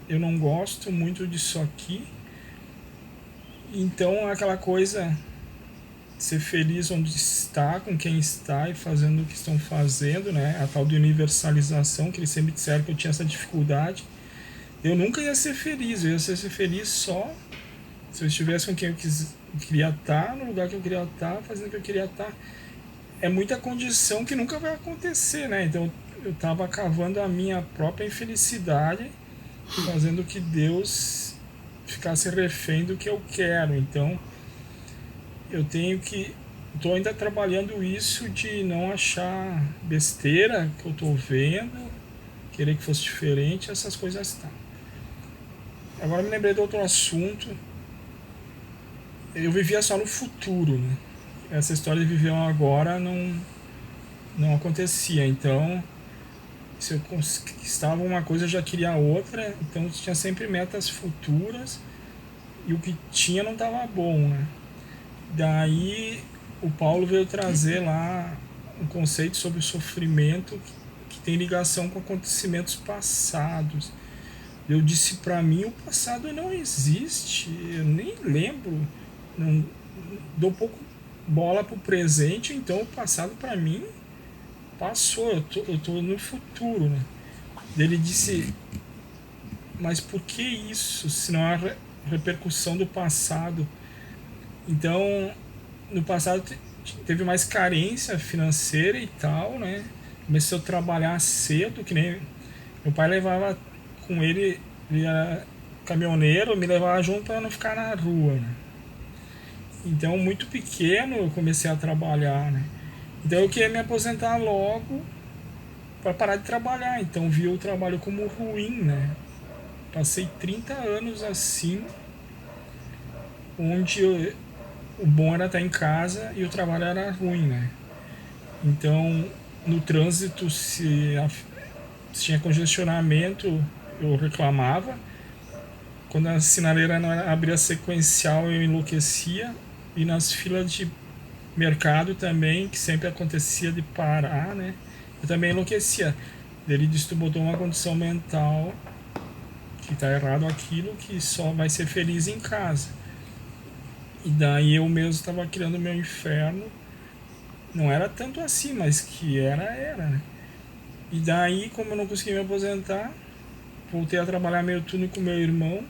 Eu não gosto muito disso aqui. Então aquela coisa, ser feliz onde está, com quem está e fazendo o que estão fazendo, né? A tal de universalização, que eles sempre disseram que eu tinha essa dificuldade. Eu nunca ia ser feliz, eu ia ser feliz só se eu estivesse com quem eu queria estar, no lugar que eu queria estar, fazendo o que eu queria estar. É muita condição que nunca vai acontecer, né? Então eu estava cavando a minha própria infelicidade, fazendo que Deus ficasse refém do que eu quero. Então eu tenho que... Estou ainda trabalhando isso de não achar besteira que eu estou vendo, querer que fosse diferente, essas coisas tá. Agora me lembrei de outro assunto. Eu vivia só no futuro, né? Essa história de viver agora não acontecia. Então, se eu conquistava uma coisa, eu já queria outra. Então, tinha sempre metas futuras. e o que tinha não estava bom, né? Daí o Paulo veio trazer lá um conceito sobre o sofrimento que tem ligação com acontecimentos passados. Eu disse para mim, o passado não existe, eu nem lembro, não dou pouco bola pro presente, então o passado para mim passou, eu tô no futuro, né? Ele disse, mas por que isso, se não há repercussão do passado? Então, no passado teve mais carência financeira e tal, né? Comecei a trabalhar cedo, que nem meu pai levava com ele era caminhoneiro, me levava junto para não ficar na rua, né? Então, muito pequeno eu comecei a trabalhar, né? Então eu queria me aposentar logo para parar de trabalhar. Então vi o trabalho como ruim, né? Passei 30 anos assim, onde o bom era estar em casa e o trabalho era ruim, né? Então, no trânsito, se tinha congestionamento, eu reclamava. Quando a sinaleira não abria sequencial, eu enlouquecia. E nas filas de mercado também, que sempre acontecia de parar, né? Eu também enlouquecia. Ele disse: tu botou uma condição mental que tá errado aquilo, que só vai ser feliz em casa. E daí eu mesmo estava criando meu inferno. Não era tanto assim, mas que era, né? E daí, como eu não consegui me aposentar, voltei a trabalhar meio turno com meu irmão.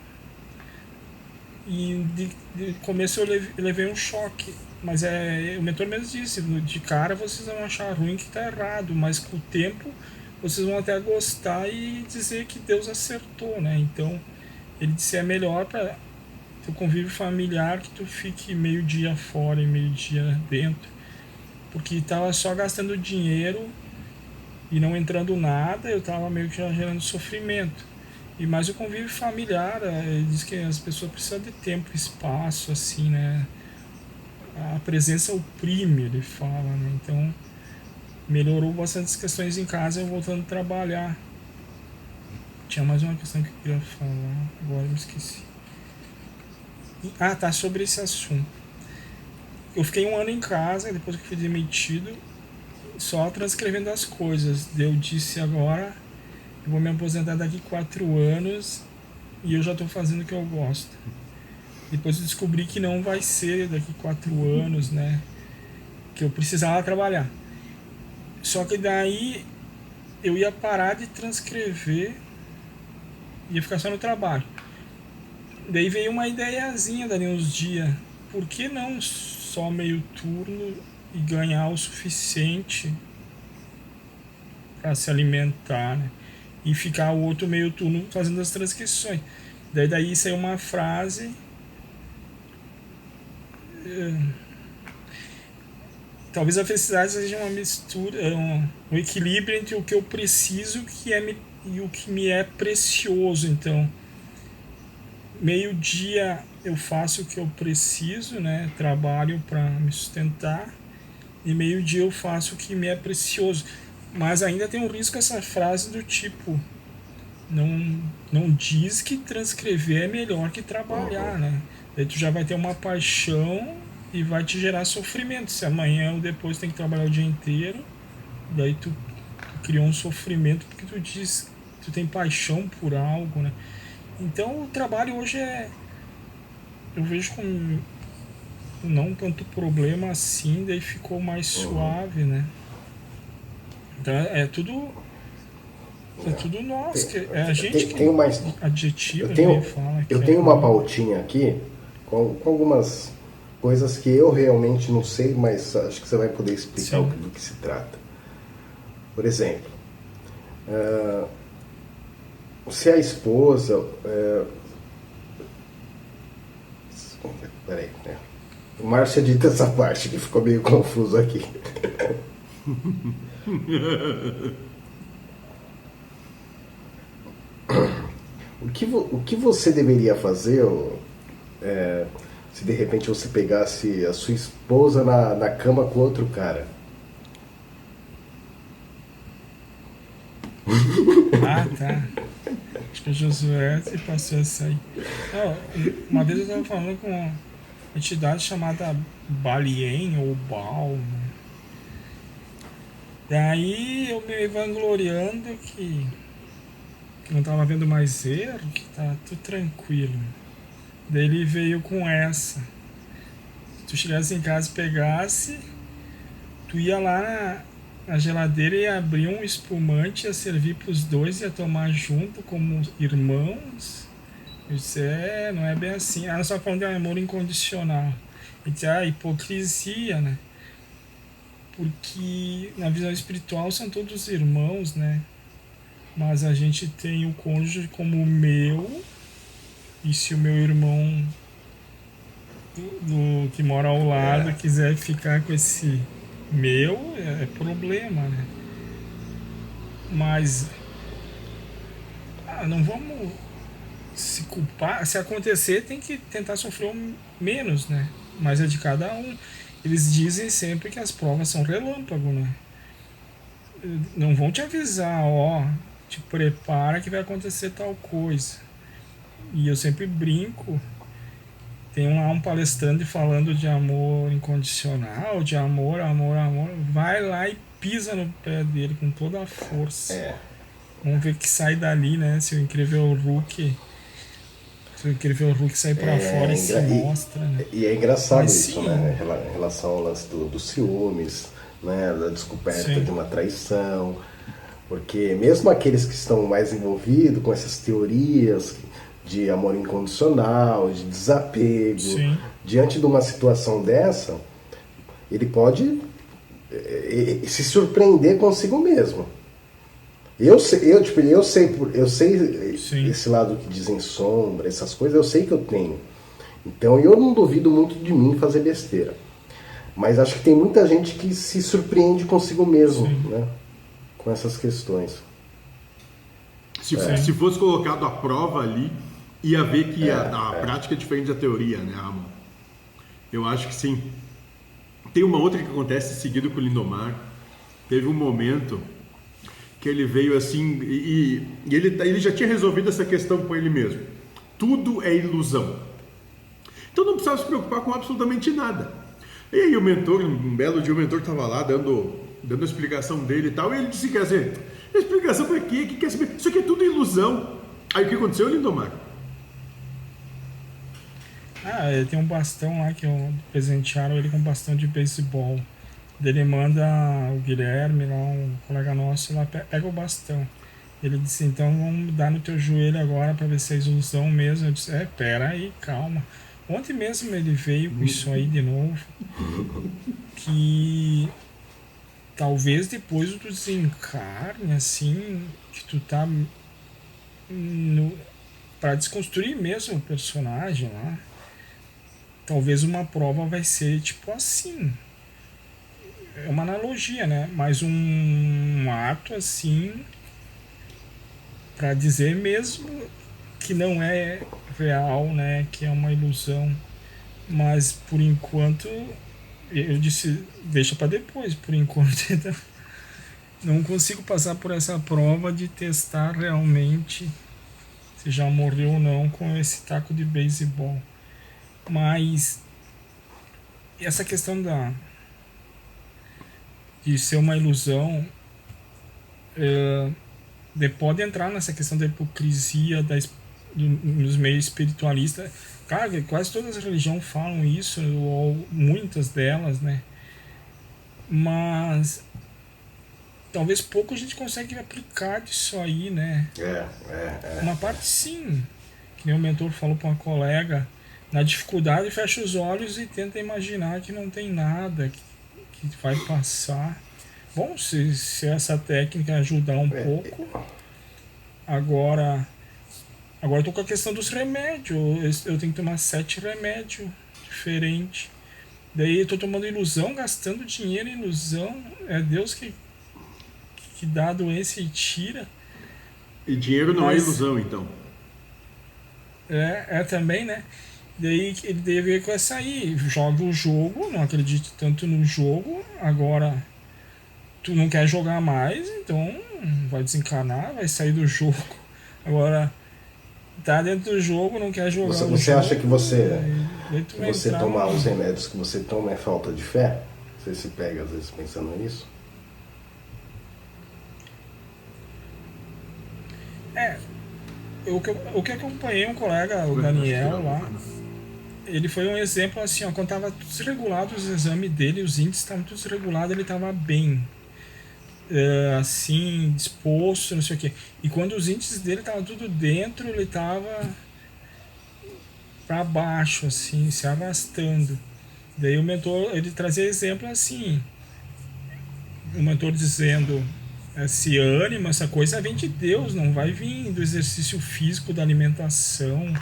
E de começo eu levei um choque. Mas o mentor mesmo disse, de cara vocês vão achar ruim que está errado, mas com o tempo vocês vão até gostar e dizer que Deus acertou, né? Então ele disse, é melhor para teu convívio familiar que tu fique meio dia fora e meio dia dentro, porque estava só gastando dinheiro e não entrando nada, eu estava meio que já gerando sofrimento. E mais o convívio familiar, ele diz que as pessoas precisam de tempo, espaço, assim, né? A presença oprime, ele fala, né? Então melhorou bastante as questões em casa, eu voltando a trabalhar. Tinha mais uma questão que eu queria falar, agora eu me esqueci. Tá, sobre esse assunto. Eu fiquei 1 ano em casa, depois que fui demitido, só transcrevendo as coisas. Eu disse, agora eu vou me aposentar daqui 4 anos e eu já estou fazendo o que eu gosto. Depois eu descobri que não vai ser daqui 4 anos, né? Que eu precisava trabalhar. Só que daí eu ia parar de transcrever, ia ficar só no trabalho. Daí veio uma ideiazinha dali uns dias. Por que não só meio turno e ganhar o suficiente para se alimentar, né? E ficar o outro meio turno fazendo as transcrições. Daí saiu uma frase. Talvez a felicidade seja uma mistura, um equilíbrio entre o que eu preciso e o que me é precioso. Então, meio-dia eu faço o que eu preciso, né? Trabalho para me sustentar, e meio-dia eu faço o que me é precioso. Mas ainda tem um risco essa frase do tipo, não diz que transcrever é melhor que trabalhar, né? Daí tu já vai ter uma paixão e vai te gerar sofrimento. Se amanhã ou depois tem que trabalhar o dia inteiro, daí tu criou um sofrimento porque tu tem paixão por algo, né? Então o trabalho hoje eu vejo como não tanto problema assim, daí ficou mais suave, né? Então é tudo nós, é a gente que tem mais, adjetiva, fala que eu tenho uma pautinha aqui com algumas coisas que eu realmente não sei, mas acho que você vai poder explicar do que se trata. Por exemplo, se a esposa... Peraí, né? O Márcio edita essa parte que ficou meio confuso aqui. O que você deveria fazer se de repente você pegasse a sua esposa na cama com outro cara? Tá. Acho que o Josué se passou essa aí. Não, uma vez eu estava falando com uma entidade chamada Balien ou Baal, né? Daí eu me vangloriando que não estava vendo mais erro, que tá tudo tranquilo. Daí ele veio com essa. Se tu chegasse em casa e pegasse, tu ia lá na geladeira e abrir um espumante, ia servir pros dois, ia tomar junto como irmãos. Eu disse, não é bem assim. Nós só falando de amor incondicional. Eu disse, hipocrisia, né? Porque na visão espiritual são todos irmãos, né? Mas a gente tem o cônjuge como meu, e se o meu irmão que mora ao lado quiser ficar com esse meu, é problema, né? Mas não vamos se culpar. Se acontecer, tem que tentar sofrer o menos, né? Mas é de cada um. Eles dizem sempre que as provas são relâmpago, né? Não vão te avisar, te prepara que vai acontecer tal coisa. E eu sempre brinco. Tem lá um palestrante falando de amor incondicional, de amor. Vai lá e pisa no pé dele com toda a força. Vamos ver que sai dali, né? Se o incrível Hulk sai pra fora e se mostra, né? E é engraçado isso, né? Em relação ao lance dos ciúmes, né? Da descoberta de uma traição. Porque mesmo aqueles que estão mais envolvidos com essas teorias de amor incondicional, de desapego, diante de uma situação dessa, ele pode se surpreender consigo mesmo. Eu sei esse lado que dizem sombra, essas coisas, eu sei que eu tenho. Então eu não duvido muito de mim fazer besteira. Mas acho que tem muita gente que se surpreende consigo mesmo, né? Com essas questões. Se fosse colocado à prova ali, ia ver que a prática é diferente da teoria, né, Ramon? Eu acho que sim. Tem uma outra que acontece seguido com o Lindomar. Teve um momento que ele veio assim e ele já tinha resolvido essa questão com ele mesmo. Tudo é ilusão. Então não precisava se preocupar com absolutamente nada. E aí o mentor, um belo dia o mentor estava lá dando a explicação dele e tal, e ele disse que quer dizer, explicação para quê? Que quer saber? Isso aqui é tudo ilusão. Aí o que aconteceu, Lindomar? Ele tem um bastão lá que presentearam ele com um bastão de beisebol. Ele manda o Guilherme, lá, um colega nosso, lá, pega o bastão. Ele disse, então vamos dar no teu joelho agora para ver se é ilusão mesmo. Eu disse, pera aí, calma. Ontem mesmo ele veio com isso aí de novo. Que talvez depois do desencarne, assim, que tu tá para desconstruir mesmo o personagem lá, talvez uma prova vai ser tipo assim. É uma analogia, né? Mas um ato assim para dizer mesmo que não é real, né? Que é uma ilusão. Mas por enquanto eu disse, deixa para depois. Por enquanto não consigo passar por essa prova de testar realmente se já morreu ou não com esse taco de beisebol. Mas essa questão de ser uma ilusão pode entrar nessa questão da hipocrisia nos meios espiritualistas. Claro, quase todas as religiões falam isso, ou muitas delas, né? Mas talvez pouco a gente consegue aplicar disso aí, né? Uma parte sim, que nem o mentor falou para uma colega, na dificuldade fecha os olhos e tenta imaginar que não tem nada, que vai passar. Bom, se essa técnica ajudar um pouco. Agora eu tô com a questão dos remédios. Eu tenho que tomar 7 remédios diferentes. Daí eu tô tomando ilusão, gastando dinheiro em ilusão. É Deus que dá a doença e tira. E dinheiro não é ilusão, então. Também, né? Daí ele deve ver com essa aí. Joga o jogo, não acredite tanto no jogo. Agora, tu não quer jogar mais, então vai desencanar, vai sair do jogo. Agora, tá dentro do jogo, não quer jogar Você acha que você entrar, tomar os remédios que você toma é falta de fé? Você se pega às vezes pensando nisso? Eu que acompanhei um colega, o Daniel lá, ele foi um exemplo assim, ó, quando tava tudo desregulado os exames dele, os índices estavam tudo desregulados, ele tava bem, assim, disposto, não sei o quê. E quando os índices dele estavam tudo dentro, ele tava para baixo, assim, se arrastando. Daí o mentor, ele trazia exemplo assim, o mentor dizendo, esse ânimo, essa coisa vem de Deus, não vai vir do exercício físico, da alimentação,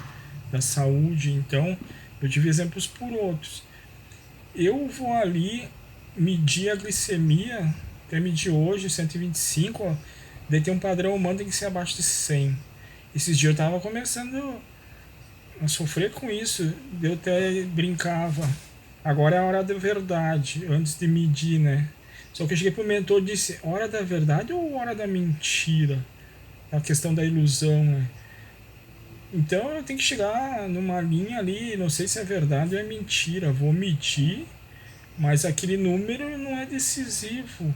da saúde. Então, eu tive exemplos por outros. Eu vou ali medir a glicemia, até medir hoje, 125, ó, daí tem um padrão humano, tem que ser abaixo de 100. Esses dias eu tava começando a sofrer com isso, eu até brincava. Agora é a hora da verdade, antes de medir, né? Só que eu cheguei pro mentor e disse, hora da verdade ou hora da mentira? A questão da ilusão, né? Então eu tenho que chegar numa linha ali, não sei se é verdade ou é mentira. Vou medir, mas aquele número não é decisivo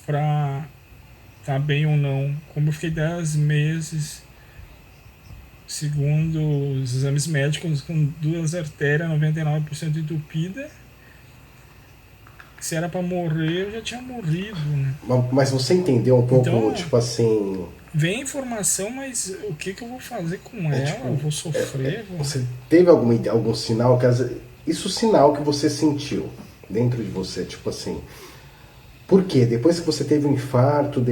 para tá bem ou não. Como eu fiquei 10 meses, segundo os exames médicos, com 2 artérias 99% entupida, se era para morrer, eu já tinha morrido, né? Mas você entendeu um pouco, Então, tipo assim... Vem a informação, mas o que eu vou fazer com ela? tipo, eu vou sofrer? Você teve algum sinal, isso sinal que você sentiu dentro de você, tipo assim... Por quê? Depois que você teve um infarto,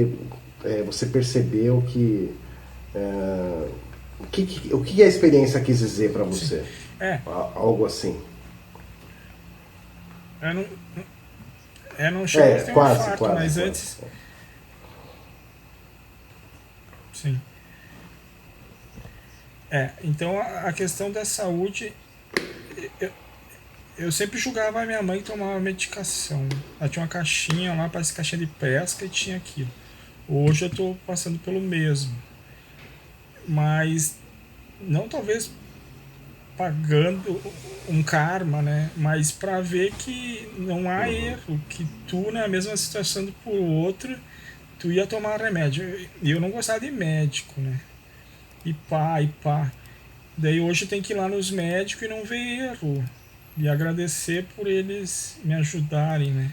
você percebeu que... o que a experiência quis dizer para você? Algo assim. Não chegou a ter um infarto, quase, mas quase. antes... Sim. Então a questão da saúde, eu sempre julgava a minha mãe que tomava medicação. Ela tinha uma caixinha lá, parece caixinha de pesca, e tinha aquilo. Hoje eu estou passando pelo mesmo. Mas não talvez pagando um karma, né? Mas para ver que não há erro, que tu na mesma situação do por outro, tu ia tomar remédio. E eu não gostava de médico, né? E pá. Daí hoje tem que ir lá nos médicos e não ver erro. E agradecer por eles me ajudarem, né?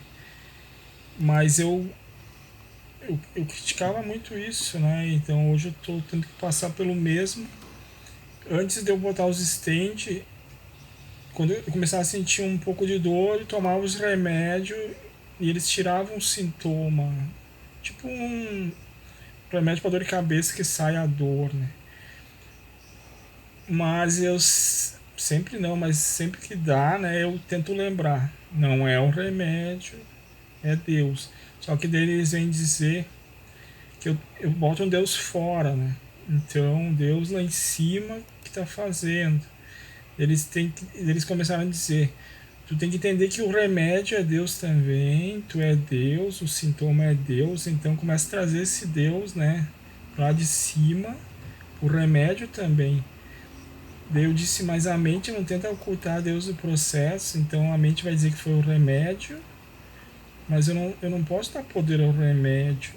Mas eu criticava muito isso, né? Então hoje eu tô tendo que passar pelo mesmo. Antes de eu botar os stent, quando eu começava a sentir um pouco de dor, eu tomava os remédios e eles tiravam o sintoma. Tipo um remédio para dor de cabeça que sai a dor, né? Mas eu sempre não, mas sempre que dá, né, eu tento lembrar. Não é o remédio, é Deus. Só que daí eles vêm dizer que eu boto um Deus fora, né? Então, Deus lá em cima que está fazendo. Eles começaram a dizer, tu tem que entender que o remédio é Deus também, tu é Deus, o sintoma é Deus, então começa a trazer esse Deus, né, lá de cima, o remédio também. Daí eu disse, mas a mente não tenta ocultar Deus do processo, então a mente vai dizer que foi o remédio, mas eu não posso dar poder ao remédio,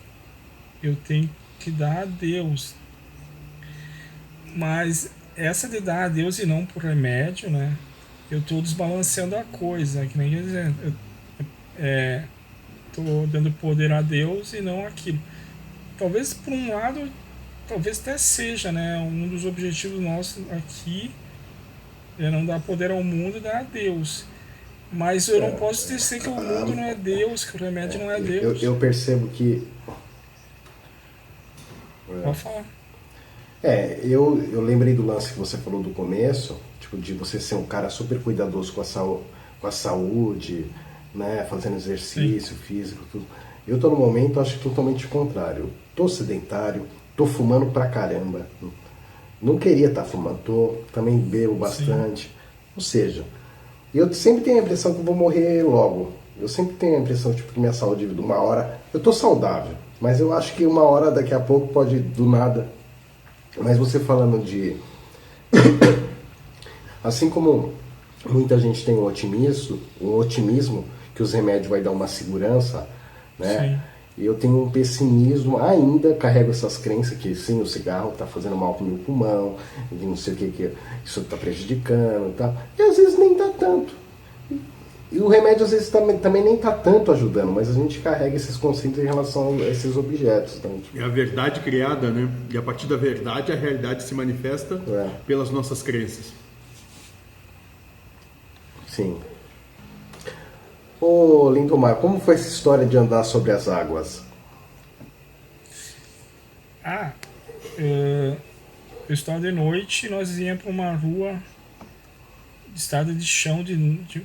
eu tenho que dar a Deus. Mas essa de dar a Deus e não por remédio, né, eu estou desbalanceando a coisa, que nem dizendo, estou dando poder a Deus e não aquilo. Talvez por um lado, talvez até seja, né, um dos objetivos nossos aqui é não dar poder ao mundo e dar a Deus. Mas eu não posso dizer que o mundo não é Deus, que o remédio não é Deus. Eu percebo que... Pode falar. Eu lembrei do lance que você falou do começo, tipo, de você ser um cara super cuidadoso com a saúde, né, fazendo exercício físico, tudo. Eu tô no momento, acho que totalmente o contrário. Eu tô sedentário, tô fumando pra caramba. Não queria estar fumando, também bebo bastante. Sim. Ou seja, eu sempre tenho a impressão que eu vou morrer logo. Eu sempre tenho a impressão, tipo, que minha saúde de uma hora... Eu tô saudável, mas eu acho que uma hora daqui a pouco pode, do nada... Mas você falando de... Assim como muita gente tem o otimismo que os remédios vai dar uma segurança, né? Sim. Eu tenho um pessimismo, ainda carrego essas crenças que sim, o cigarro está fazendo mal para o meu pulmão, e não sei o que isso está prejudicando e tal. E às vezes nem está tanto. E o remédio às vezes também nem está tanto ajudando, mas a gente carrega esses conceitos em relação a esses objetos. Então, tipo... É a verdade criada, né? E a partir da verdade a realidade se manifesta pelas nossas crenças. Sim. Ô Lindomar, como foi essa história de andar sobre as águas? Eu estava de noite e nós íamos para uma rua de estrada de chão de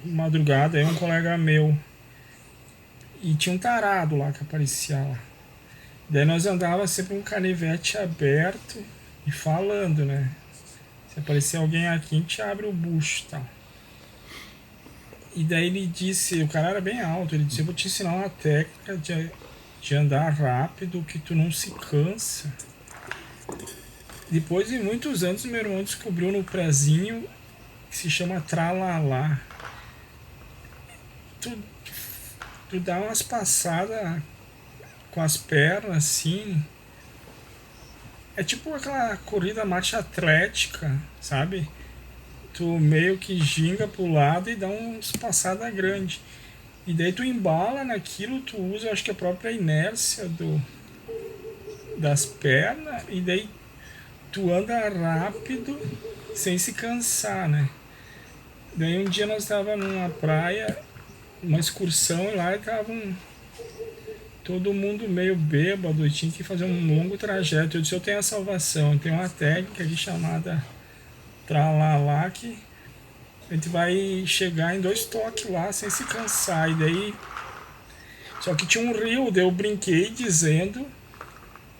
madrugada, aí um colega meu. E tinha um tarado lá que aparecia lá. Daí nós andávamos sempre com um canivete aberto e falando, né? Se aparecer alguém aqui, a gente abre o bucho e tal. E daí ele disse, o cara era bem alto, ele disse, eu vou te ensinar uma técnica de andar rápido, que tu não se cansa. Depois de muitos anos, meu irmão descobriu no prezinho que se chama tralalá. Tu dá umas passadas com as pernas assim. É tipo aquela corrida marcha atlética, sabe? Tu meio que ginga pro lado e dá umas passadas grandes. E daí tu embala naquilo, tu usa, acho que a própria inércia das pernas, e daí tu anda rápido sem se cansar, né? Daí um dia nós tava numa praia, uma excursão, e lá estavam todo mundo meio bêbado e tinha que fazer um longo trajeto. Eu disse, eu tenho a salvação, eu tenho uma técnica aqui chamada tralalá, que a gente vai chegar em 2 toques lá sem se cansar. E daí, só que tinha um rio, daí eu brinquei dizendo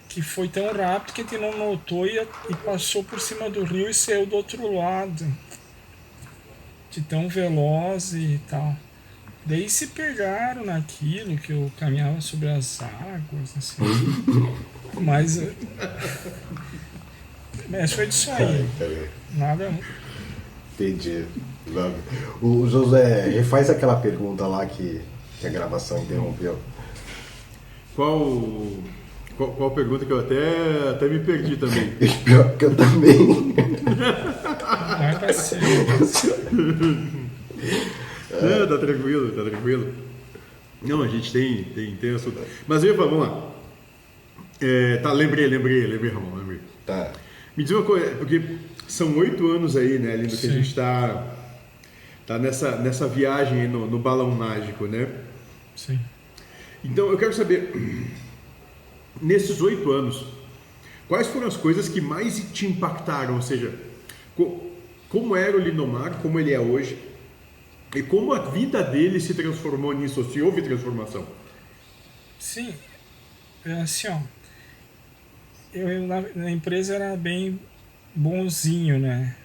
que foi tão rápido que a gente não notou e passou por cima do rio e saiu do outro lado, de tão veloz e tal. Daí se pegaram naquilo que eu caminhava sobre as águas, assim. Mas foi disso aí. Nada. Entendi. O José, refaz aquela pergunta lá que a gravação interrompeu. Qual pergunta que eu até me perdi também? Pior que eu também. Vai ser. Não, tá tranquilo. Não, a gente tem assunto. Mas eu ia falar, vamos lá. Tá, lembrei, Ramon, lembrei. Tá. Me diz uma coisa, porque são 8 anos aí, né, Lindo, que a gente tá nessa viagem aí no balão mágico, né? Sim. Então, eu quero saber, nesses 8 anos, quais foram as coisas que mais te impactaram? Ou seja, como era o Lindomar, como ele é hoje, e como a vida dele se transformou nisso, ou se houve transformação? Sim. É assim, ó. Eu na empresa era bem bonzinho, né?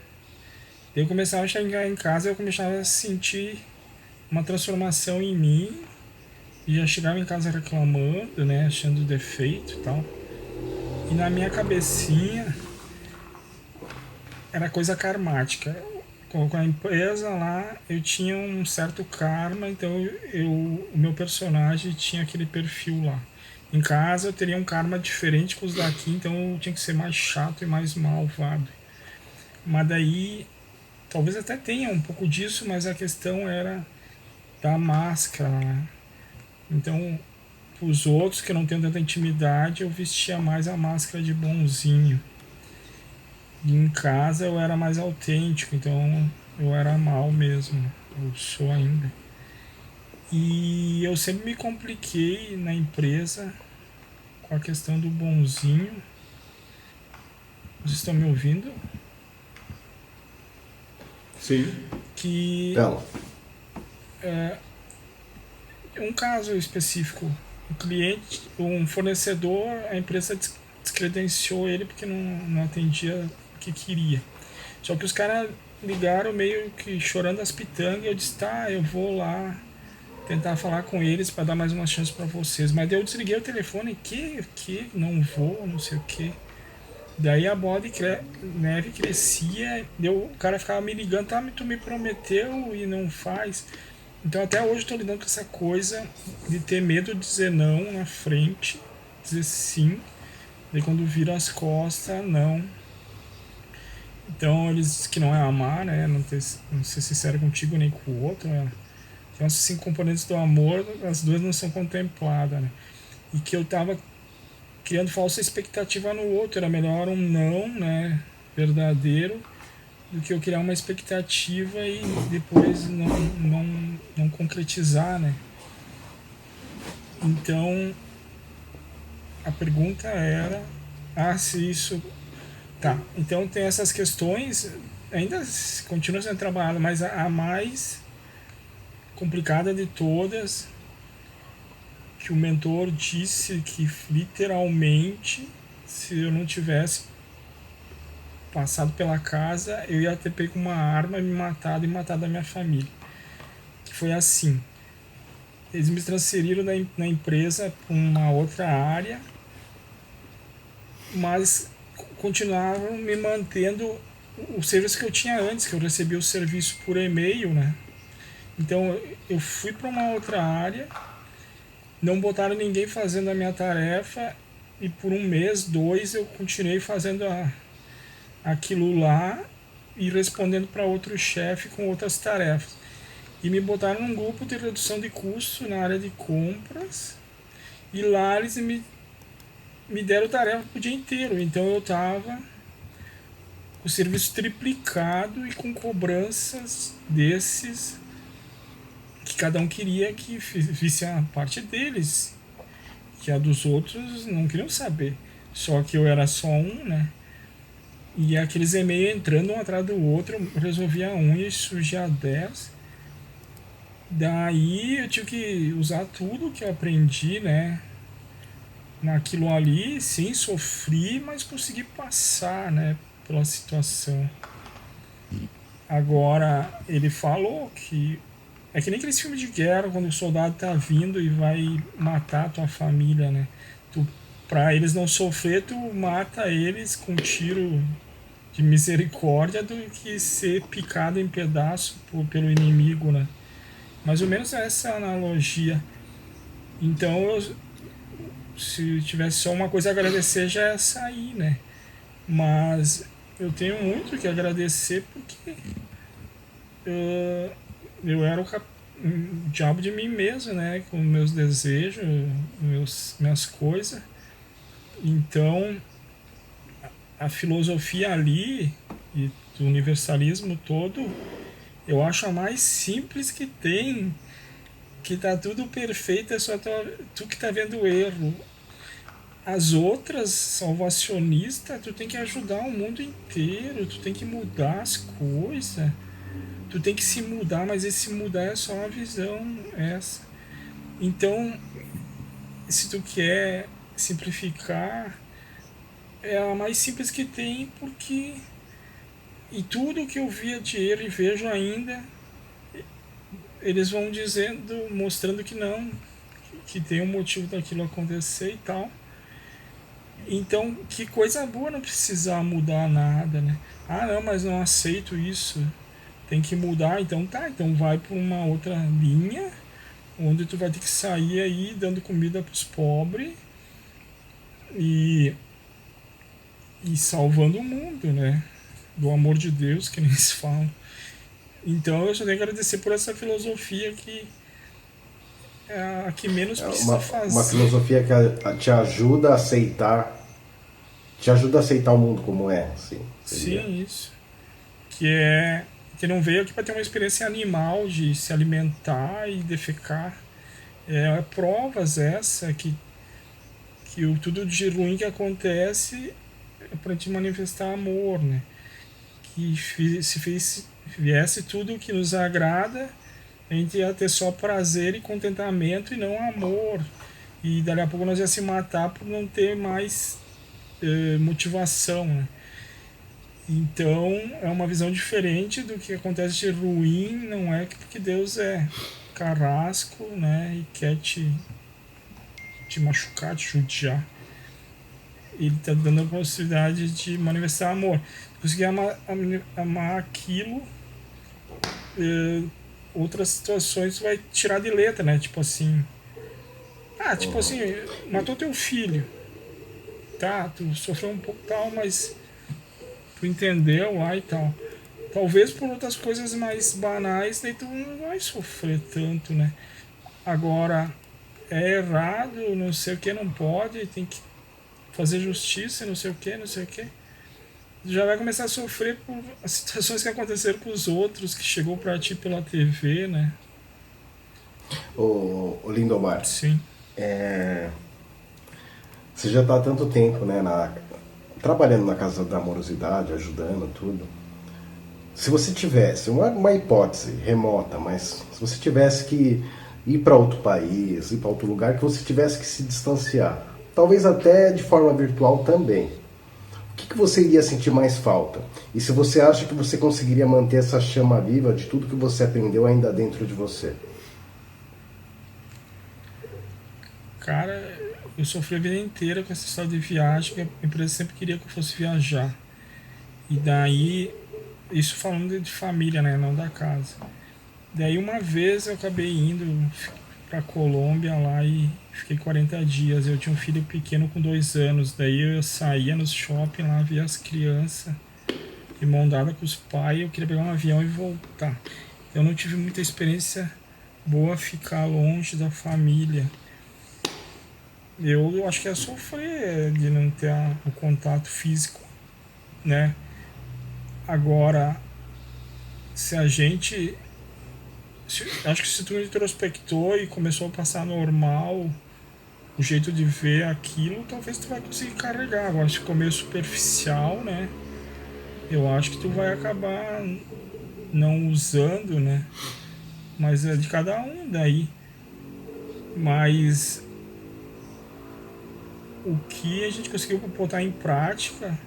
Eu começava a chegar em casa, eu começava a sentir uma transformação em mim. E já chegava em casa reclamando, né? Achando defeito e tal. E na minha cabecinha era coisa karmática. Com a empresa lá, eu tinha um certo karma, então o meu personagem tinha aquele perfil lá. Em casa eu teria um karma diferente com os daqui, então eu tinha que ser mais chato e mais malvado. Mas daí, talvez até tenha um pouco disso, mas a questão era da máscara, né? Então, os outros que não têm tanta intimidade, eu vestia mais a máscara de bonzinho. E em casa eu era mais autêntico, então eu era mal mesmo. Eu sou ainda. E eu sempre me compliquei na empresa com a questão do bonzinho. Vocês estão me ouvindo? Sim. Que Não. Um caso específico, um fornecedor, a empresa descredenciou ele porque não atendia o que queria. Só que os caras ligaram meio que chorando as pitangas, e eu disse, tá, eu vou lá tentar falar com eles para dar mais uma chance para vocês. Mas daí eu desliguei o telefone, não vou, não sei o que. Daí a bola de neve crescia, o cara ficava me ligando, tá, tu me prometeu e não faz. Então até hoje estou lidando com essa coisa de ter medo de dizer não na frente, dizer sim, daí quando vira as costas, não. Então eles dizem que não é amar, né? Não ser sincero contigo nem com o outro, né? Então as 5 componentes do amor, as duas não são contempladas, né? E que eu tava criando falsa expectativa no outro, era melhor um não, né? Verdadeiro, do que eu criar uma expectativa e depois não concretizar, né? Então a pergunta era, se isso... Tá, então tem essas questões, ainda continua sendo trabalhada, mas a mais complicada de todas, que o mentor disse que literalmente, se eu não tivesse passado pela casa, eu ia ter pego uma arma, me matado e matado a minha família. Que foi assim, eles me transferiram na empresa para uma outra área, mas continuavam me mantendo o serviço que eu tinha antes, que eu recebia o serviço por e-mail, né? Então eu fui para uma outra área, não botaram ninguém fazendo a minha tarefa e por 1 mês, 2, eu continuei fazendo aquilo lá e respondendo para outro chefe com outras tarefas. E me botaram num grupo de redução de custo na área de compras e lá eles me deram tarefa o dia inteiro. Então eu estava com o serviço triplicado e com cobranças desses que cada um queria que visse a parte deles, que a dos outros não queriam saber. Só que eu era só um, né? E aqueles e-mails entrando um atrás do outro, eu resolvia um e surgia 10. Daí eu tive que usar tudo que eu aprendi, né? Naquilo ali, sim, sofri, mas consegui passar, né? Pela situação. Agora, ele falou que é que nem aqueles filmes de guerra, quando o soldado tá vindo e vai matar a tua família, né? Pra eles não sofrer, tu mata eles com um tiro de misericórdia do que ser picado em pedaços pelo inimigo, né? Mais ou menos essa analogia. Então, se tivesse só uma coisa a agradecer, já é essa aí, né? Mas eu tenho muito que agradecer porque eu era o diabo de mim mesmo, né? Com meus desejos, minhas coisas. Então, a filosofia ali e do universalismo todo, eu acho a mais simples que tem, que tá tudo perfeito, é só tu que tá vendo o erro. As outras, salvacionistas, tu tem que ajudar o mundo inteiro, tu tem que mudar as coisas, tu tem que se mudar, mas esse mudar é só uma visão essa. Então, se tu quer simplificar, é a mais simples que tem, porque e tudo que eu via de erro e vejo ainda, eles vão dizendo, mostrando que não, que tem um motivo daquilo acontecer e tal. Então, que coisa boa não precisar mudar nada, né? Ah, não, mas não aceito isso. Tem que mudar, então tá, então vai para uma outra linha, onde tu vai ter que sair aí dando comida pros pobres e salvando o mundo, né? Do amor de Deus, que nem se fala. Então eu só tenho que agradecer por essa filosofia que é a que menos É precisa uma fazer. filosofia que te ajuda a aceitar, o mundo como é, assim, seria. Sim, isso. Que não veio aqui para ter uma experiência animal de se alimentar e defecar. É provas essa que tudo de ruim que acontece é para te manifestar amor, né? Que se viesse tudo que nos agrada, a gente ia ter só prazer e contentamento e não amor. E dali a pouco nós ia se matar por não ter mais motivação, né? Então é uma visão diferente do que acontece de ruim, não é porque Deus é carrasco, né? E quer te machucar, te judiar. ele tá dando a possibilidade de manifestar amor. Conseguir amar aquilo, outras situações tu vai tirar de letra, né? Tipo assim, tipo assim, matou teu filho, tá? Tu sofreu um pouco tal, mas tu entendeu lá e tal. Talvez por outras coisas mais banais, daí tu não vai sofrer tanto, né? Agora, é errado, não sei o que, não pode, tem que fazer justiça, não sei o que, não sei o que. Já vai começar a sofrer por as situações que aconteceram com os outros, que chegou pra ti pela TV, né? O Lindomar, Sim. você já está há tanto tempo, né, trabalhando na Casa da Amorosidade, ajudando tudo. Se você tivesse uma hipótese remota, mas se você tivesse que ir para outro país, ir para outro lugar, que você tivesse que se distanciar, talvez até de forma virtual também, o que você iria sentir mais falta? E se você acha que você conseguiria manter essa chama viva de tudo que você aprendeu ainda dentro de você? Cara, eu sofri a vida inteira com essa história de viagem, que a empresa sempre queria que eu fosse viajar. E daí, isso falando de família, né, não da casa. Daí uma vez eu acabei indo pra Colômbia lá e fiquei 40 dias. Eu tinha um filho pequeno com 2 anos. Daí eu saía no shopping lá, via as crianças, de mão dada com os pais. Eu queria pegar um avião e voltar. Eu não tive muita experiência boa ficar longe da família. Eu acho que é sofrer de não ter o contato físico, né? Agora, se a gente... acho que se tu introspectou e começou a passar normal o jeito de ver aquilo, talvez tu vai conseguir carregar. Agora, se ficou meio superficial, né? Eu acho que tu vai acabar não usando, né? Mas é de cada um daí. Mas o que a gente conseguiu botar em prática,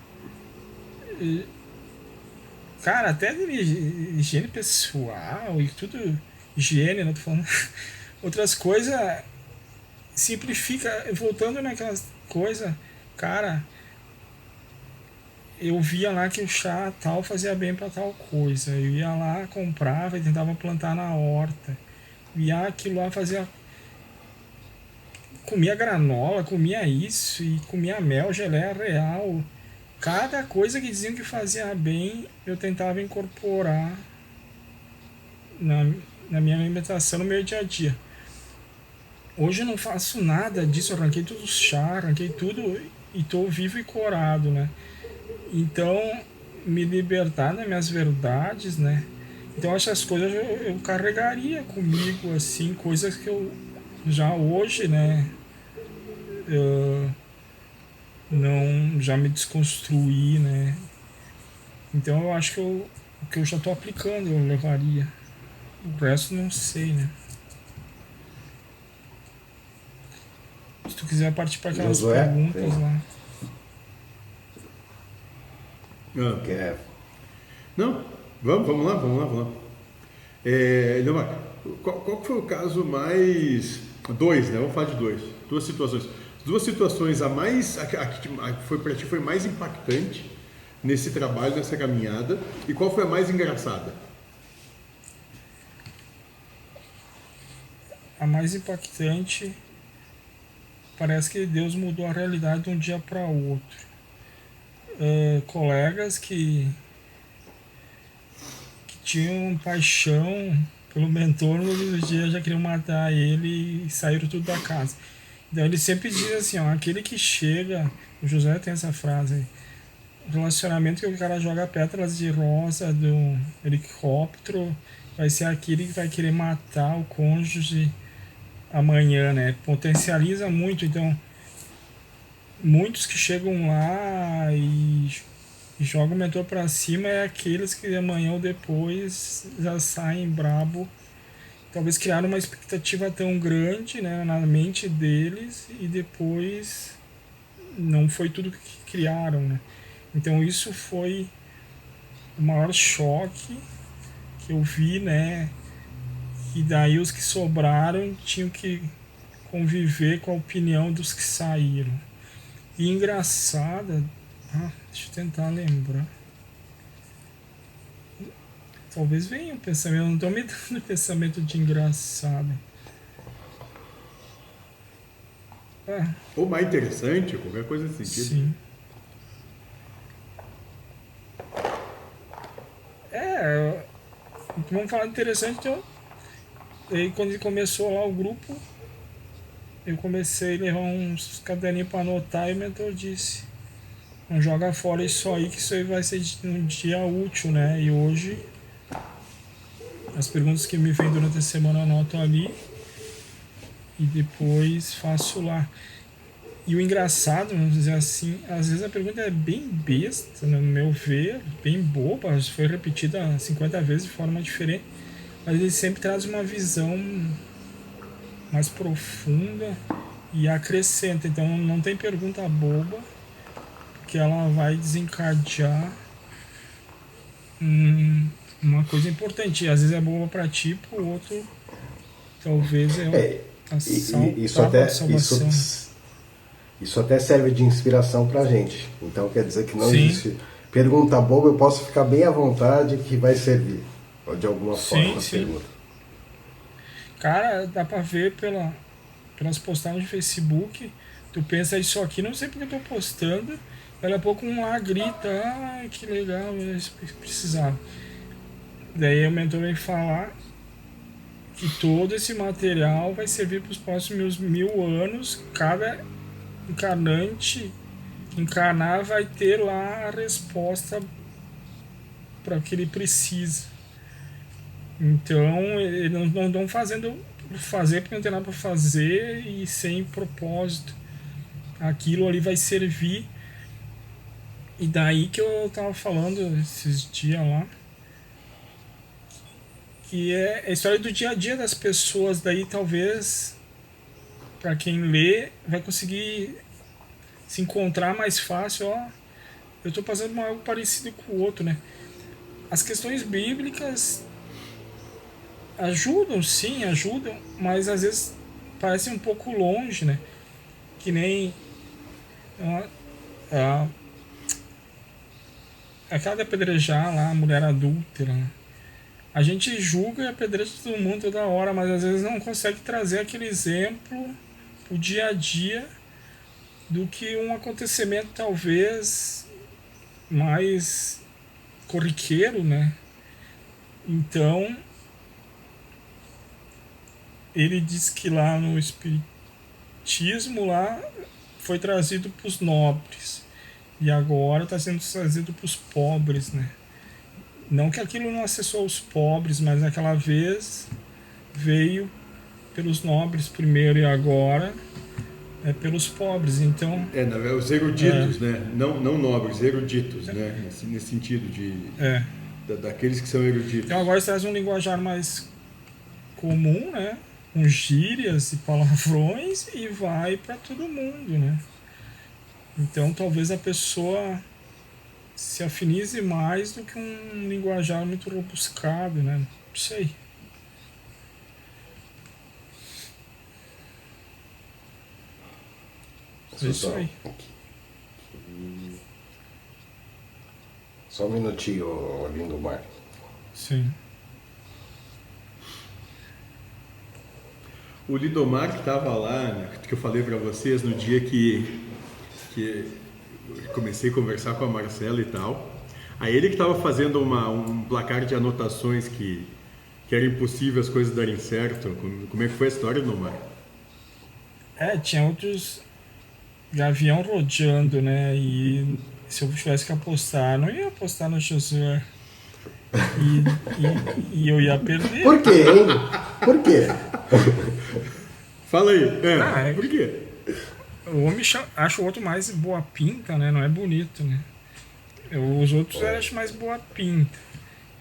cara, até de higiene pessoal e tudo, higiene, não tô falando, outras coisas, simplifica, voltando naquelas coisas, cara, eu via lá que o chá tal fazia bem para tal coisa, eu ia lá, comprava e tentava plantar na horta, ia aquilo lá, fazia, comia granola, comia isso, e comia mel, geleia real, cada coisa que diziam que fazia bem, eu tentava incorporar na minha alimentação, no meu dia a dia. Hoje eu não faço nada disso, eu arranquei tudo chá, arranquei tudo e estou vivo e corado, né? Então, me libertar das minhas verdades, né? Então, essas coisas eu carregaria comigo, assim, coisas que eu já hoje, né? Eu não, já me desconstruí, né? Então, eu acho que o que eu já estou aplicando eu levaria. O resto não sei, né? Se tu quiser partir para aquelas Josué, perguntas tem. lá. Quer? Não, vamos lá. Leomar, qual que foi o caso mais... Dois, né? Vamos falar de dois. Duas situações. Duas situações, a que foi para ti foi mais impactante nesse trabalho, nessa caminhada, e qual foi a mais engraçada? A mais impactante, parece que Deus mudou a realidade de um dia para outro. Colegas que tinham paixão pelo mentor, no outro dia já queriam matar ele e saíram tudo da casa. Então ele sempre diz assim, ó, aquele que chega, o José tem essa frase, relacionamento que o cara joga pétalas de rosa do helicóptero vai ser aquele que vai querer matar o cônjuge amanhã, né? Potencializa muito, então muitos que chegam lá e jogam o mentor pra cima é aqueles que amanhã ou depois já saem brabo. Talvez criaram uma expectativa tão grande, né, na mente deles e depois não foi tudo que criaram, né? Então isso foi o maior choque que eu vi, né? E daí os que sobraram tinham que conviver com a opinião dos que saíram. E engraçada, deixa eu tentar lembrar. Talvez venha um pensamento, eu não estou me dando pensamento de engraçado. Ou mais interessante, qualquer coisa nesse sentido. Sim. Vamos falar interessante, então. E quando começou lá o grupo, eu comecei a levar uns caderninhos para anotar e o mentor disse: não joga fora isso aí, que isso aí vai ser um dia útil, né? E hoje, as perguntas que me vêm durante a semana eu anoto ali e depois faço lá. E o engraçado, vamos dizer assim, às vezes a pergunta é bem besta, no meu ver, bem boba, foi repetida 50 vezes de forma diferente, mas ele sempre traz uma visão mais profunda e acrescenta. Então não tem pergunta boba, que ela vai desencadear uma coisa importante. E às vezes é boba para ti, para o outro talvez isso até isso até serve de inspiração pra gente. Então quer dizer que não existe pergunta boba, eu posso ficar bem à vontade que vai servir de alguma forma a pergunta. Cara, dá pra ver pelas postagens no Facebook. Tu pensa isso aqui, não sei porque eu tô postando. Daqui a pouco um lá grita: que legal, eu precisava. Daí o mentor vem falar que todo esse material vai servir para os próximos 1000 anos. Cada encarnante encarnar vai ter lá a resposta para o que ele precisa. Então eles não estão fazer porque não tem nada para fazer e sem propósito. Aquilo ali vai servir. E daí que eu tava falando esses dias lá, que é a história do dia a dia das pessoas. Daí talvez para quem lê vai conseguir se encontrar mais fácil. Eu estou passando por algo parecido com o outro, né? As questões bíblicas ajudam, mas às vezes parecem um pouco longe, né? Que nem aquela de apedrejar lá a mulher adúltera, né? A gente julga e apedreja todo mundo toda hora, mas às vezes não consegue trazer aquele exemplo o dia a dia do que um acontecimento talvez mais corriqueiro, né? Então ele diz que lá no espiritismo lá foi trazido para os nobres e agora está sendo trazido para os pobres, né? Não que aquilo não acessou os pobres, mas naquela vez veio pelos nobres primeiro e agora é pelos pobres. Então os eruditos, né? Não nobres, eruditos, né? Nesse sentido daqueles que são eruditos. Então agora traz um linguajar mais comum, né? Com gírias e palavrões e vai para todo mundo, né? Então talvez a pessoa se afinize mais do que um linguajar muito rebuscado, né? Não sei. É isso aí. Só um minutinho, Lindomar. Sim. O Lindomar que estava lá, né, que eu falei para vocês no dia que comecei a conversar com a Marcela e tal. Aí ele que estava fazendo um placar de anotações que era impossível as coisas darem certo. Como é que foi a história, Lindomar? Tinha outros de avião rodeando, né? E se eu tivesse que apostar, não ia apostar no Josué. E eu ia perder. Por quê, hein? Por quê? Fala aí. Por quê? O homem acha o outro mais boa pinta, né? Não é bonito, né? Os outros eu acho mais boa pinta.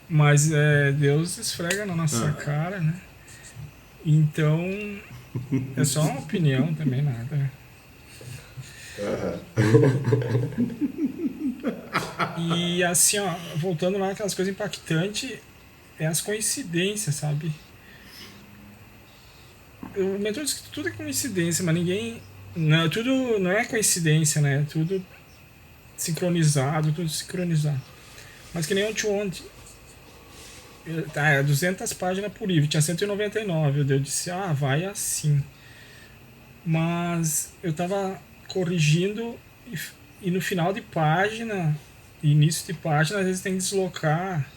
Mas Deus esfrega na nossa cara, né? Então, é só uma opinião também, nada, né? E assim, voltando lá aquelas coisas impactantes, as coincidências, sabe? O mentor diz que tudo é coincidência, mas ninguém Não, tudo não é coincidência, né? Tudo sincronizado, tudo sincronizado. Mas que nem ontem, tá, 200 páginas por livro, tinha 199. Eu disse, vai assim. Mas eu tava corrigindo e no final de página, início de página, às vezes tem que deslocar,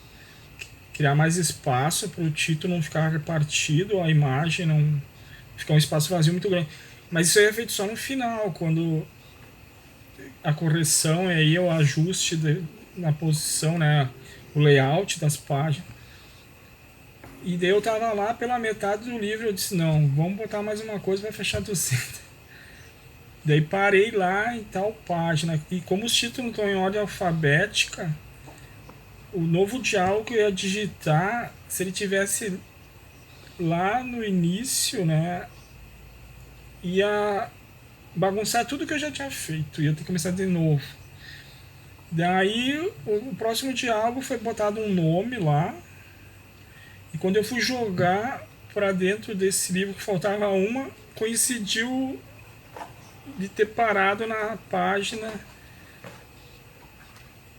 criar mais espaço para o título não ficar repartido, a imagem não ficar um espaço vazio muito grande. Mas isso aí é feito só no final, quando a correção e aí o ajuste na posição, né, o layout das páginas. E daí eu tava lá pela metade do livro, eu disse, não, vamos botar mais uma coisa para fechar 200. Daí parei lá em tal página. E como os títulos estão em ordem alfabética, o novo diálogo que eu ia digitar, se ele tivesse lá no início, né, ia bagunçar tudo que eu já tinha feito. Ia ter que começar de novo. Daí o próximo diálogo foi botado um nome lá. E quando eu fui jogar para dentro desse livro que faltava uma, coincidiu de ter parado na página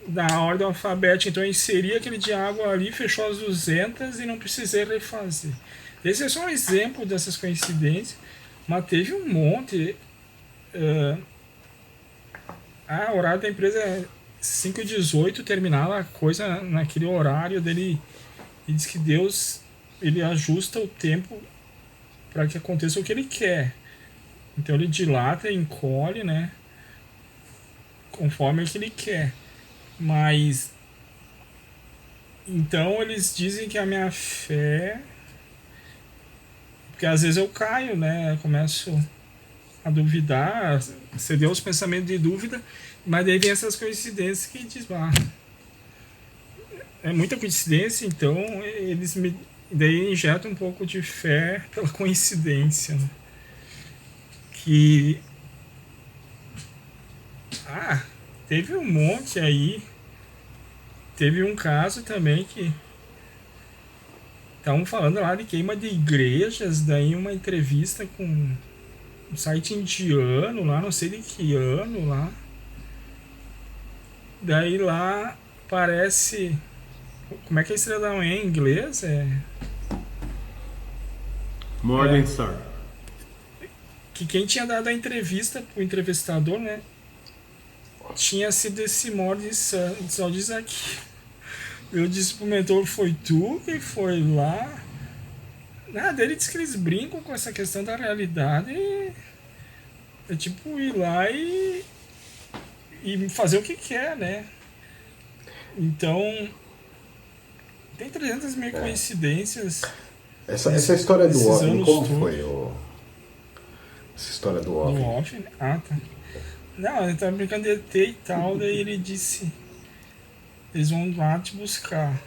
da ordem alfabética. Então eu inseri aquele diálogo ali, fechou as 200 e não precisei refazer. Esse é só um exemplo dessas coincidências, mas teve um monte. O horário da empresa é 5h18, terminava a coisa naquele horário dele. E diz que Deus, ele ajusta o tempo para que aconteça o que ele quer. Então ele dilata e encolhe, né, conforme o que ele quer. Mas então eles dizem que a minha fé, porque às vezes eu caio, né, começo a duvidar, ceder aos pensamentos de dúvida, mas daí vem essas coincidências que diz, é muita coincidência, então eles me daí injetam um pouco de fé pela coincidência, né? Que teve um monte aí. Teve um caso também que estavam falando lá de queima de igrejas, daí uma entrevista com um site indiano lá, não sei de que ano lá. Daí lá parece, como é que é cidadão em inglês? Morningstar. Que quem tinha dado a entrevista pro entrevistador, né, tinha sido esse Morningstar. Só diz aqui. Eu disse pro mentor, foi tu que foi lá? Nada, ele diz que eles brincam com essa questão da realidade. É tipo ir lá e fazer o que quer, né? Então, tem 300 mil coincidências. Essa história do OVNI, como todos. foi? Essa história do OVNI? Do OVNI? Tá. Não, ele tava brincando de ET e tal, daí ele disse, eles vão lá te buscar.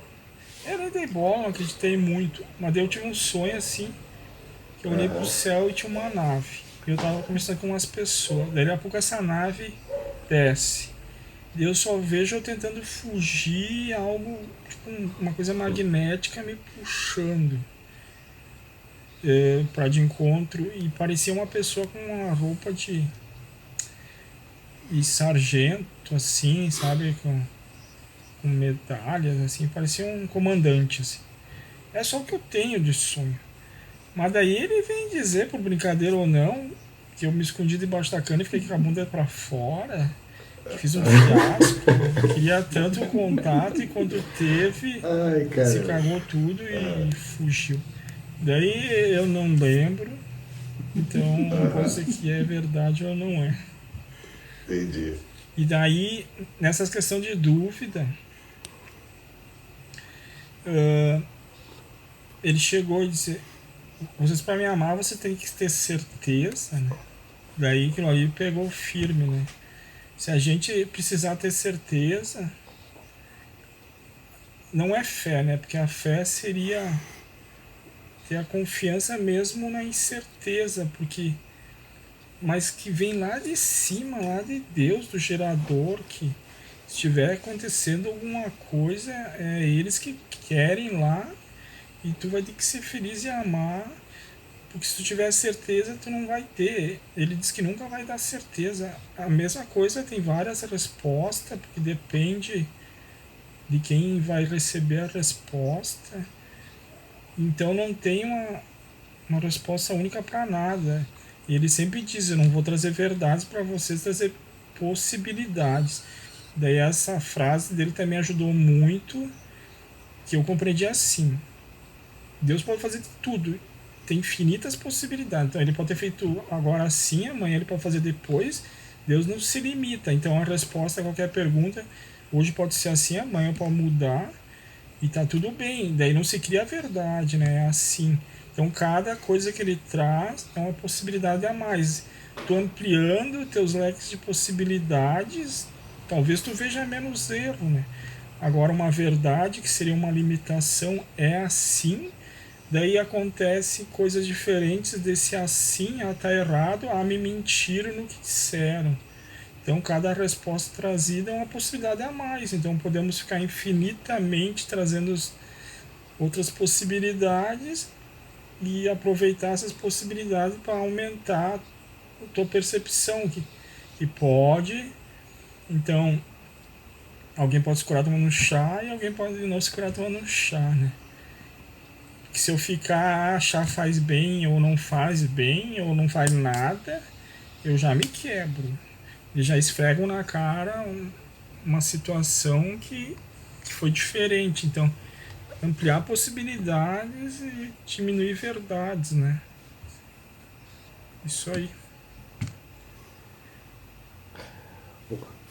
Eu nem dei bola, não acreditei muito, mas daí eu tive um sonho assim, que eu olhei pro céu e tinha uma nave. E eu tava conversando com umas pessoas. Daí a pouco essa nave desce. Daí eu só vejo eu tentando fugir, algo, tipo uma coisa magnética me puxando pra de encontro. E parecia uma pessoa com uma roupa de sargento, assim, sabe, com medalhas, assim, parecia um comandante, assim. É só o que eu tenho de sonho. Mas daí ele vem dizer, por brincadeira ou não, que eu me escondi debaixo da cana e fiquei com a bunda pra fora, que fiz um fiasco, queria tanto o contato e quando teve, se cagou tudo e fugiu. Daí eu não lembro, então não posso dizer que é verdade ou não é. Entendi. E daí, nessas questões de dúvida, ele chegou e disse, vocês para me amar você tem que ter certeza, né? Daí que aí pegou firme, né? Se a gente precisar ter certeza, não é fé, né? Porque a fé seria ter a confiança mesmo na incerteza, porque mas que vem lá de cima, lá de Deus, do gerador, que se estiver acontecendo alguma coisa, é eles que querem lá, e tu vai ter que ser feliz e amar, Porque se tu tiver certeza, tu não vai ter. Ele diz que nunca vai dar certeza. A mesma coisa tem várias respostas, porque depende de quem vai receber a resposta. Então não tem uma resposta única para nada. E ele sempre diz, eu não vou trazer verdades para vocês, trazer possibilidades. Daí essa frase dele também ajudou muito, que eu compreendi assim. Deus pode fazer tudo, tem infinitas possibilidades. Então ele pode ter feito agora assim, amanhã ele pode fazer depois. Deus não se limita. Então a resposta a qualquer pergunta hoje pode ser assim, amanhã pode mudar e tá tudo bem. Daí não se cria a verdade, né? É assim. Então cada coisa que ele traz é uma possibilidade a mais. Tu ampliando teus leques de possibilidades, talvez tu veja menos erro, né? Agora uma verdade que seria uma limitação é assim. Daí acontece coisas diferentes desse assim, tá errado, me mentiram no que disseram. Então cada resposta trazida é uma possibilidade a mais. Então podemos ficar infinitamente trazendo outras possibilidades e aproveitar essas possibilidades para aumentar a tua percepção, que pode. Então alguém pode se curar tomando chá e alguém pode não se curar tomando chá, né? Que se eu ficar, chá faz bem ou não faz bem ou não faz nada, eu já me quebro. Eles já esfregam na cara uma situação que foi diferente. Então, ampliar possibilidades e diminuir verdades, né? Isso aí.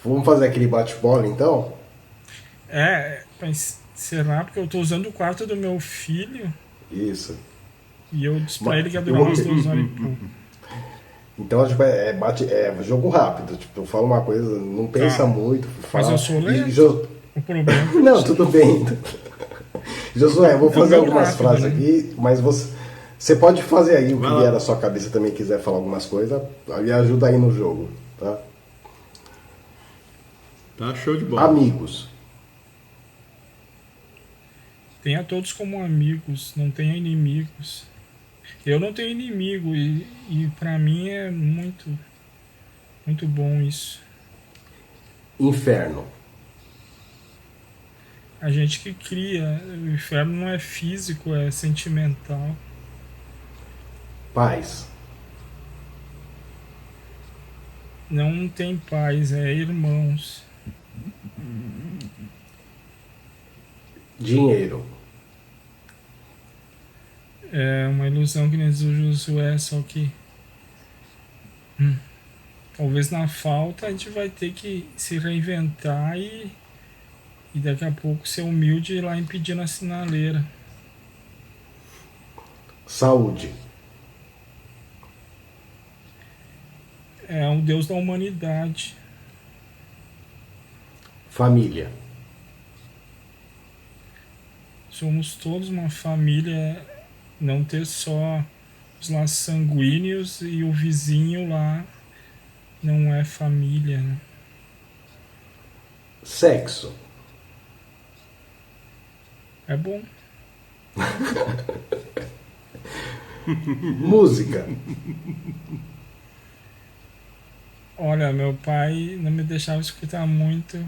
Vamos fazer aquele bate-bola, então? Pra encerrar, porque eu tô usando o quarto do meu filho. Isso. E eu disse pra ele que ia durar umas 2 horas e pouco. Então, tipo, é jogo rápido. Tipo, eu falo uma coisa, não pensa muito. Mas eu sou lento. O problema é não, tudo bem. Josué, eu vou fazer algumas rápido, frases né? aqui, mas você pode fazer aí o que vier à sua cabeça também, quiser falar algumas coisas, me ajuda aí no jogo, tá? Tá, show de bola. Amigos. Tenha todos como amigos, não tenha inimigos. Eu não tenho inimigo e para mim é muito, muito bom isso. Inferno. A gente que cria, o inferno não é físico, é sentimental. Paz. Não tem paz, é irmãos. Dinheiro. É uma ilusão que nem diz o Josué, só que talvez na falta a gente vai ter que se reinventar e daqui a pouco ser humilde e ir lá impedir na sinaleira. Saúde. É o Deus da humanidade. Família. Somos todos uma família, não ter só os laços sanguíneos e o vizinho lá não é família, né? Sexo. É bom. Música. Olha, meu pai não me deixava escutar muito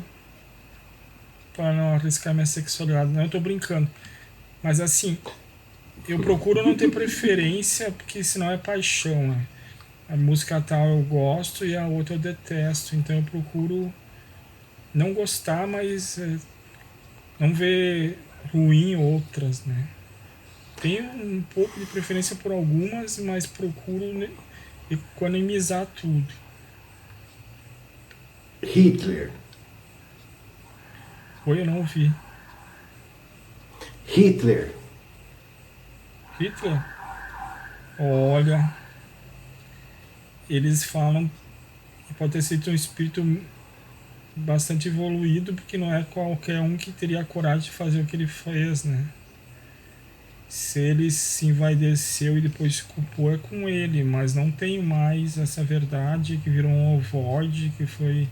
para não arriscar minha sexualidade. Não, eu tô brincando. Mas assim, eu procuro não ter preferência, porque senão é paixão, né? A música tal eu gosto e a outra eu detesto. Então eu procuro não gostar, mas não ver ruim em outras, né? Tenho um pouco de preferência por algumas, mas procuro economizar tudo. Hitler. Oi, eu não ouvi. Hitler. Hitler? Olha, eles falam que pode ter sido um espírito bastante evoluído, porque não é qualquer um que teria a coragem de fazer o que ele fez, né? Se ele se envaideceu e depois se culpou, é com ele, mas não tenho mais essa verdade que virou um ovoide, que foi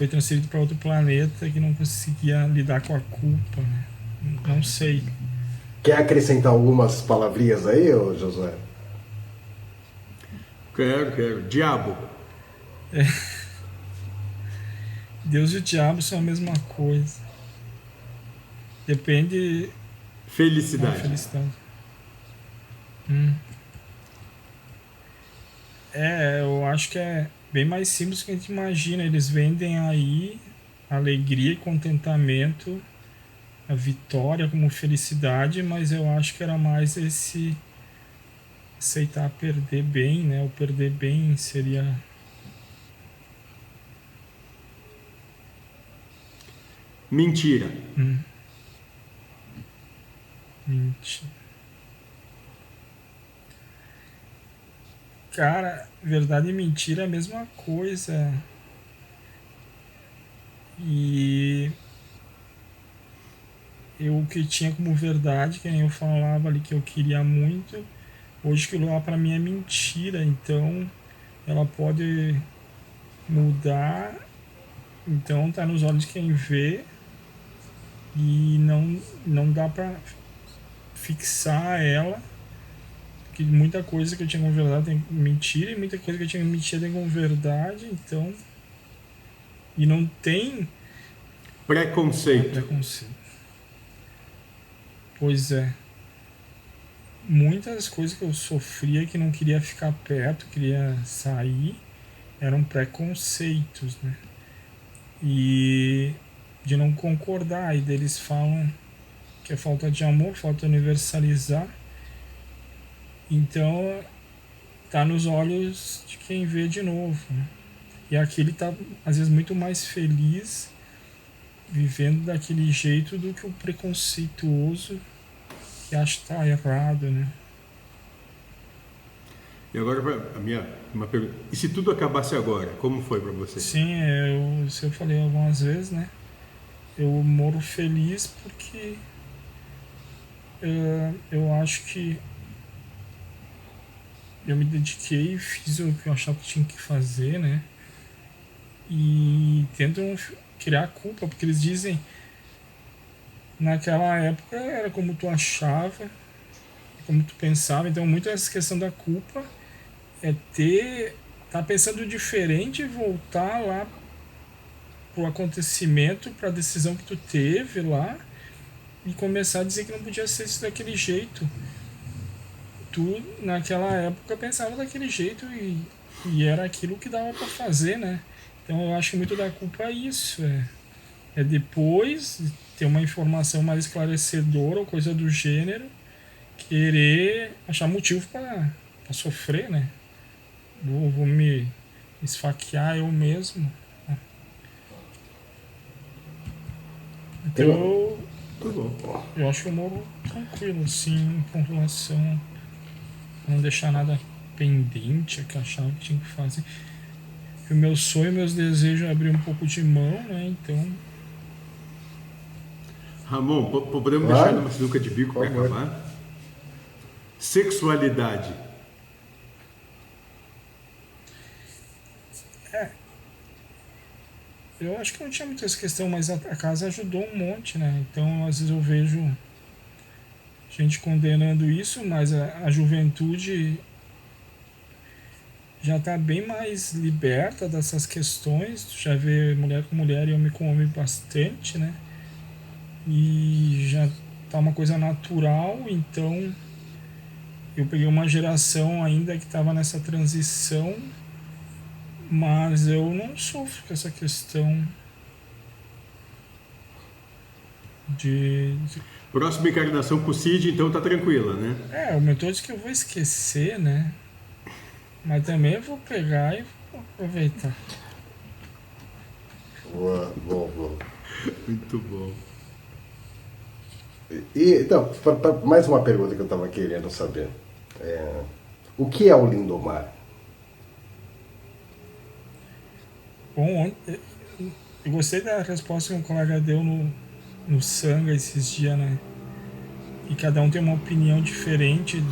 transferido para outro planeta, que não conseguia lidar com a culpa, né? Não sei. Quer acrescentar algumas palavrinhas aí, ô Josué? Quero. Diabo. Deus e o diabo são a mesma coisa. Depende da Felicidade. felicidade. Eu acho que é bem mais simples do que a gente imagina. Eles vendem aí alegria e contentamento, a vitória como felicidade, mas eu acho que era mais esse aceitar perder bem, né? O perder bem seria Mentira. mentira. Cara, verdade e mentira é a mesma coisa. E eu o que tinha como verdade, que nem eu falava ali que eu queria muito, hoje aquilo lá pra mim é mentira. Então ela pode mudar. Então tá nos olhos de quem vê e não dá pra fixar ela. Que muita coisa que eu tinha como verdade tem mentira e muita coisa que eu tinha mentira tem como verdade. Então. E não tem Preconceito. preconceito. Pois é. Muitas coisas que eu sofria que não queria ficar perto, queria sair, eram preconceitos, né? E de não concordar. E deles falam que é falta de amor, falta de universalizar. Então, tá nos olhos de quem vê de novo, né? E aqui ele tá, às vezes, muito mais feliz vivendo daquele jeito do que o preconceituoso que acha que tá errado, né? E agora uma pergunta. E se tudo acabasse agora, como foi para você? Sim, isso eu falei algumas vezes, né? Eu moro feliz porque eu acho que eu me dediquei, fiz o que eu achava que tinha que fazer, né? E tentam criar culpa, porque eles dizem naquela época era como tu achava, como tu pensava. Então muito essa questão da culpa é tá pensando diferente e voltar lá pro acontecimento, pra decisão que tu teve lá e começar a dizer que não podia ser isso daquele jeito. Tu naquela época pensava daquele jeito e era aquilo que dava pra fazer, né? Então eu acho que muito da culpa é isso, é depois ter uma informação mais esclarecedora ou coisa do gênero, querer achar motivo pra sofrer, né? Vou me esfaquear eu mesmo. Então Tudo bom. eu acho que eu moro tranquilo, assim, com relação a não deixar nada pendente, que eu achava que tinha que fazer. E o meu sonho, meus desejos é abrir um pouco de mão, né? Então, Ramon, podemos Claro. deixar numa sinuca de bico Por para favor. acabar? Sexualidade. eu acho que não tinha muita essa questão, mas a casa ajudou um monte, né? Então, às vezes eu vejo gente condenando isso, mas a juventude já está bem mais liberta dessas questões. Tu já vê mulher com mulher e homem com homem bastante, né? E já tá uma coisa natural. Então eu peguei uma geração ainda que estava nessa transição, mas eu não sofro com essa questão de Próxima encarnação com o Cid, então tá tranquila, né? o meu diz que eu vou esquecer, né? Mas também eu vou pegar e vou aproveitar. Boa. Muito bom. E, então, mais uma pergunta que eu estava querendo saber. O que é o Lindomar? Bom, eu gostei da resposta que um colega deu no Sanga esses dias, né? E cada um tem uma opinião diferente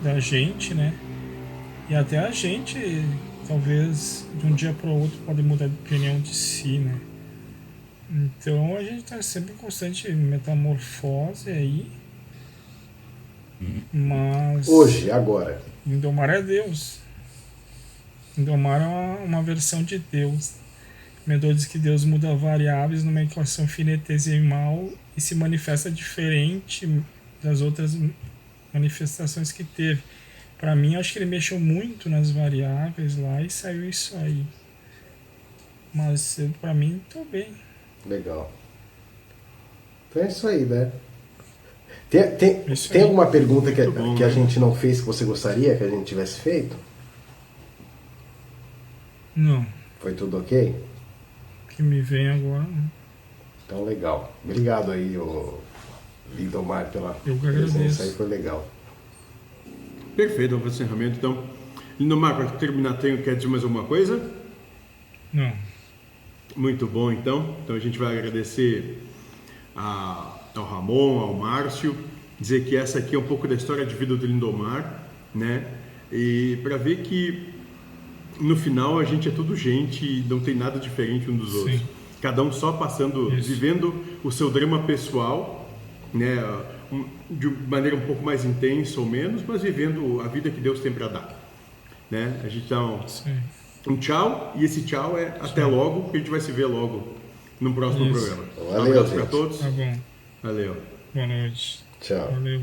da gente, né? E até a gente, talvez, de um dia para o outro, pode mudar de opinião de si, né? Então a gente está sempre em constante metamorfose aí. Mas Hoje, agora. Lindomar é Deus. Lindomar é uma versão de Deus. O Medor diz que Deus muda variáveis numa equação finitesimal e se manifesta diferente das outras manifestações que teve. Para mim, acho que ele mexeu muito nas variáveis lá e saiu isso aí. Mas para mim, tô bem. Legal. Então é isso aí, né? Tem Isso aí. alguma pergunta que, Muito bom, que a né? gente não fez que você gostaria que a gente tivesse feito? Não, Foi tudo ok? o que me vem agora, não. Então, legal. Obrigado aí, o Lindomar, pela Eu que presença agradeço. aí, foi legal. Perfeito, vamos para o encerramento então. Lindomar, para terminar, quer dizer mais alguma coisa? Não. Muito bom, então. Então a gente vai agradecer ao Ramon, ao Márcio, dizer que essa aqui é um pouco da história de vida do Lindomar, né? E para ver que no final a gente é tudo gente e não tem nada diferente um dos outros. Sim. Cada um só passando, Isso. vivendo o seu drama pessoal, né? De maneira um pouco mais intensa ou menos, mas vivendo a vida que Deus tem para dar, né? A gente dá Sim. um tchau, e esse tchau é até logo, porque a gente vai se ver logo no próximo Isso. programa. Valeu, Um abraço para gente. todos. Tá bom. Valeu. Boa noite. Tchau. Valeu.